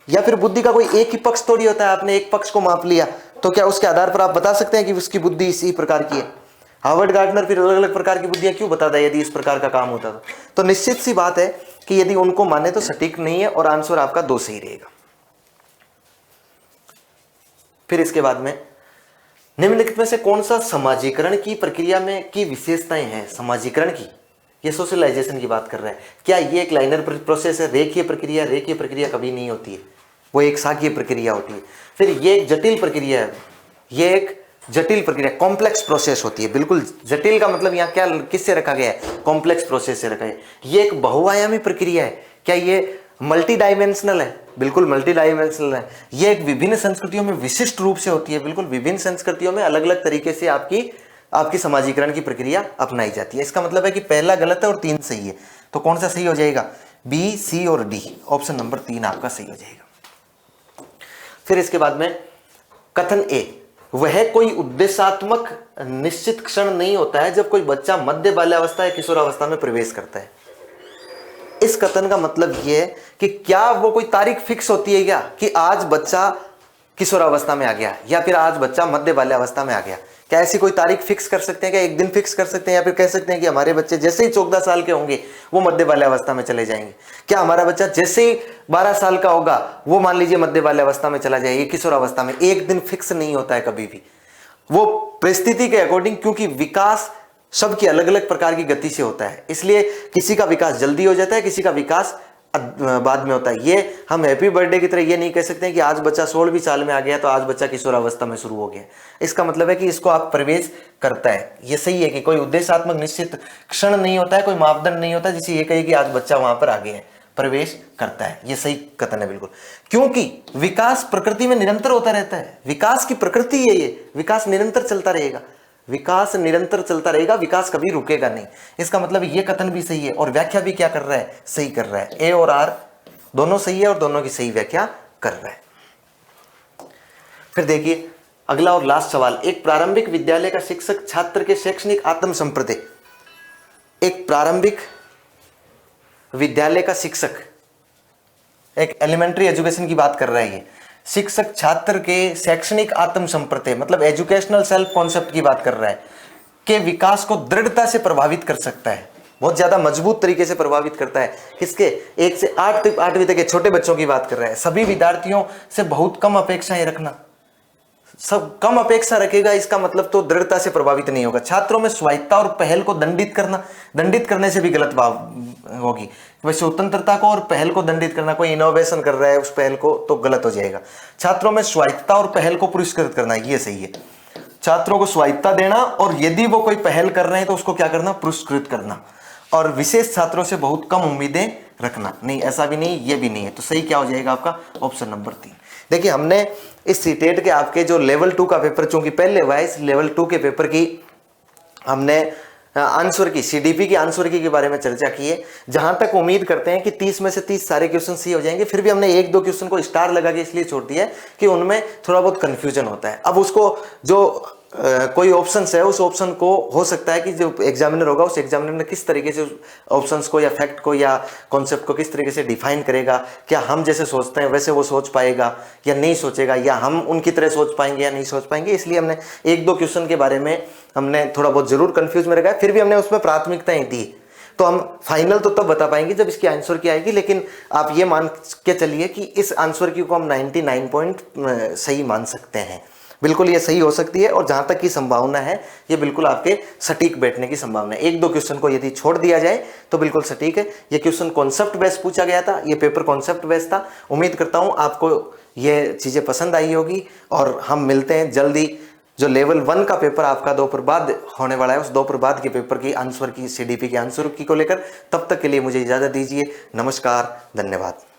या फिर बुद्धि का कोई एक ही पक्ष थोड़ी होता है, आपने एक पक्ष को माप लिया तो क्या उसके आधार पर आप बता सकते हैं कि उसकी बुद्धि इसी प्रकार की है? हार्वर्ड गार्डनर फिर अलग अलग प्रकार की बुद्धियां क्यों बताता है यदि इस प्रकार का काम होता था? तो निश्चित सी बात है कि यदि उनको माने तो सटीक नहीं है, और आंसर आपका 2 सही रहेगा। फिर इसके बाद में निम्नलिखित में से कौन सा समाजीकरण की प्रक्रिया में की विशेषताएं हैं? समाजीकरण की, ये सोशलाइजेशन की बात कर रहा है। क्या ये एक लाइनर प्रोसेस है? रेखीय प्रक्रिया, रेखीय प्रक्रिया कभी नहीं होती है, वो एक शाखीय प्रक्रिया होती है। फिर ये एक जटिल प्रक्रिया है, ये एक जटिल प्रक्रिया, कॉम्प्लेक्स प्रोसेस होती है। बिल्कुल जटिल का मतलब यहाँ क्या किससे रखा गया है? कॉम्प्लेक्स प्रोसेस से रखा है। ये एक बहुआयामी प्रक्रिया है। क्या ये मल्टी डायमेंशनल है? बिल्कुल मल्टी डायमेंशनल है। ये एक विभिन्न संस्कृतियों में विशिष्ट रूप से होती है। बिल्कुल विभिन्न संस्कृतियों में अलग अलग तरीके से आपकी समाजीकरण की प्रक्रिया अपनाई जाती है। इसका मतलब है कि पहला गलत है और 3 सही है। तो कौन सा सही हो जाएगा? बी, सी और डी, ऑप्शन नंबर 3 आपका सही हो जाएगा। फिर इसके बाद में कथन ए, वह कोई उद्देश्यात्मक निश्चित क्षण नहीं होता है जब कोई बच्चा मध्य बाल्यावस्था या किशोरावस्था में प्रवेश करता है। इस कथन का मतलब यह है कि क्या वो कोई तारीख फिक्स होती है क्या कि आज बच्चा किशोरावस्था में आ गया या फिर आज बच्चा मध्य बाल्यावस्था में आ गया? क्या ऐसी कोई तारीख फिक्स कर सकते हैं? क्या एक दिन फिक्स कर सकते हैं, या फिर कह सकते हैं कि हमारे बच्चे जैसे ही 14 साल के होंगे वो मध्य बाल्यावस्था में चले जाएंगे? क्या हमारा बच्चा जैसे ही 12 साल का होगा वो मान लीजिए मध्य बाल्यावस्था में चला जाएगा, किशोरावस्था में? एक दिन फिक्स नहीं होता है कभी भी, वो परिस्थिति के अकॉर्डिंग, क्योंकि विकास सबकी अलग अलग प्रकार की गति से होता है। इसलिए किसी का विकास जल्दी हो जाता है, किसी का विकास बाद में होता है। ये हम हैप्पी बर्थडे की तरह ये नहीं कह सकते हैं कि आज बच्चा 16वीं साल में आ गया तो आज बच्चा किशोरावस्था में शुरू हो गया। इसका मतलब है कि इसको आप प्रवेश करता है। ये सही है कि कोई उद्देश्यात्मक निश्चित क्षण नहीं होता है, कोई मापदंड नहीं होता जिसे ये कहे कि आज बच्चा वहां पर आ गया है, प्रवेश करता है। ये सही कथन है बिल्कुल, क्योंकि विकास प्रकृति में निरंतर होता रहता है। विकास की प्रकृति है ये, विकास निरंतर चलता रहेगा, विकास निरंतर चलता रहेगा, विकास कभी रुकेगा नहीं। इसका मतलब ये कथन भी सही है और व्याख्या भी क्या कर रहा है? सही कर रहा है। ए और आर दोनों सही है और दोनों की सही व्याख्या कर रहा है। फिर देखिए अगला और लास्ट सवाल, एक प्रारंभिक विद्यालय का शिक्षक छात्र के शैक्षणिक आत्म संप्रदय, एक प्रारंभिक विद्यालय का शिक्षक, एक एलिमेंट्री एजुकेशन की बात कर रहा है ये, शिक्षक छात्र के शैक्षणिक आत्म संप्रत्यय मतलब एजुकेशनल सेल्फ कॉन्सेप्ट की बात कर रहा है, के विकास को दृढ़ता से प्रभावित कर सकता है। बहुत ज्यादा मजबूत तरीके से प्रभावित करता है। किसके? 1 से 8वीं तक के छोटे बच्चों की बात कर रहे हैं। सभी विद्यार्थियों से बहुत कम अपेक्षाएं रखना, सब कम अपेक्षा रखेगा, इसका मतलब तो दृढ़ता से प्रभावित नहीं होगा। छात्रों में स्वायत्तता और पहल को दंडित करना, दंडित करने से भी गलत भाव होगी। वह स्वतंत्रता को और पहल को दंडित करना, कोई इनोवेशन कर रहा है उस पहल को, तो गलत हो जाएगा। छात्रों में स्वायत्तता और पहल को पुरस्कृत करना, ये सही है। छात्रों को स्वायत्तता देना और यदि वो कोई पहल कर रहे हैं तो उसको क्या करना? पुरस्कृत करना। और विशेष छात्रों से बहुत कम उम्मीदें रखना, नहीं ऐसा भी नहीं, ये भी नहीं है। तो सही क्या हो जाएगा आपका? Option number 3। देखिए हमने इस सीटेट के आपके जो लेवल 2 का पेपर चूंकि पहले हुआ है, इस लेवल 2 के पेपर की हमने आंसर की, सीडीपी की आंसर की के बारे में चर्चा की है। जहां तक उम्मीद करते हैं कि 30 में से 30 सारे क्वेश्चन सही हो जाएंगे। फिर भी हमने 1-2 क्वेश्चन को स्टार लगा के इसलिए छोड़ दिया है कि उनमें थोड़ा बहुत कंफ्यूजन होता है। अब उसको जो कोई ऑप्शन है, उस ऑप्शन को हो सकता है कि जो एग्जामिनर होगा उस एग्जामिनर ने किस तरीके से ऑप्शंस को या फैक्ट को या कॉन्सेप्ट को किस तरीके से डिफाइन करेगा, क्या हम जैसे सोचते हैं वैसे वो सोच पाएगा या नहीं सोचेगा, या हम उनकी तरह सोच पाएंगे या नहीं सोच पाएंगे। इसलिए हमने 1-2 क्वेश्चन के बारे में हमने थोड़ा बहुत जरूर कंफ्यूज में रखा है, फिर भी हमने उसमें प्राथमिकताएं दी। तो हम फाइनल तो तब बता पाएंगे जब इसकी आंसर की आएगी, लेकिन आप ये मान के चलिए कि इस आंसर की को हम 99 पॉइंट सही मान सकते हैं। बिल्कुल ये सही हो सकती है, और जहां तक की संभावना है ये बिल्कुल आपके सटीक बैठने की संभावना है। 1-2 क्वेश्चन को यदि छोड़ दिया जाए तो बिल्कुल सटीक है। ये क्वेश्चन कॉन्सेप्ट बेस्ड पूछा गया था, ये पेपर कॉन्सेप्ट बेस्ड था। उम्मीद करता हूं आपको ये चीजें पसंद आई होगी, और हम मिलते हैं जल्दी। जो लेवल 1 का पेपर आपका दोपहर बाद होने वाला है, उस दोपहर बाद के पेपर की आंसर की, सीडीपी के आंसर की को लेकर। तब तक के लिए मुझे इजाजत दीजिए। नमस्कार, धन्यवाद।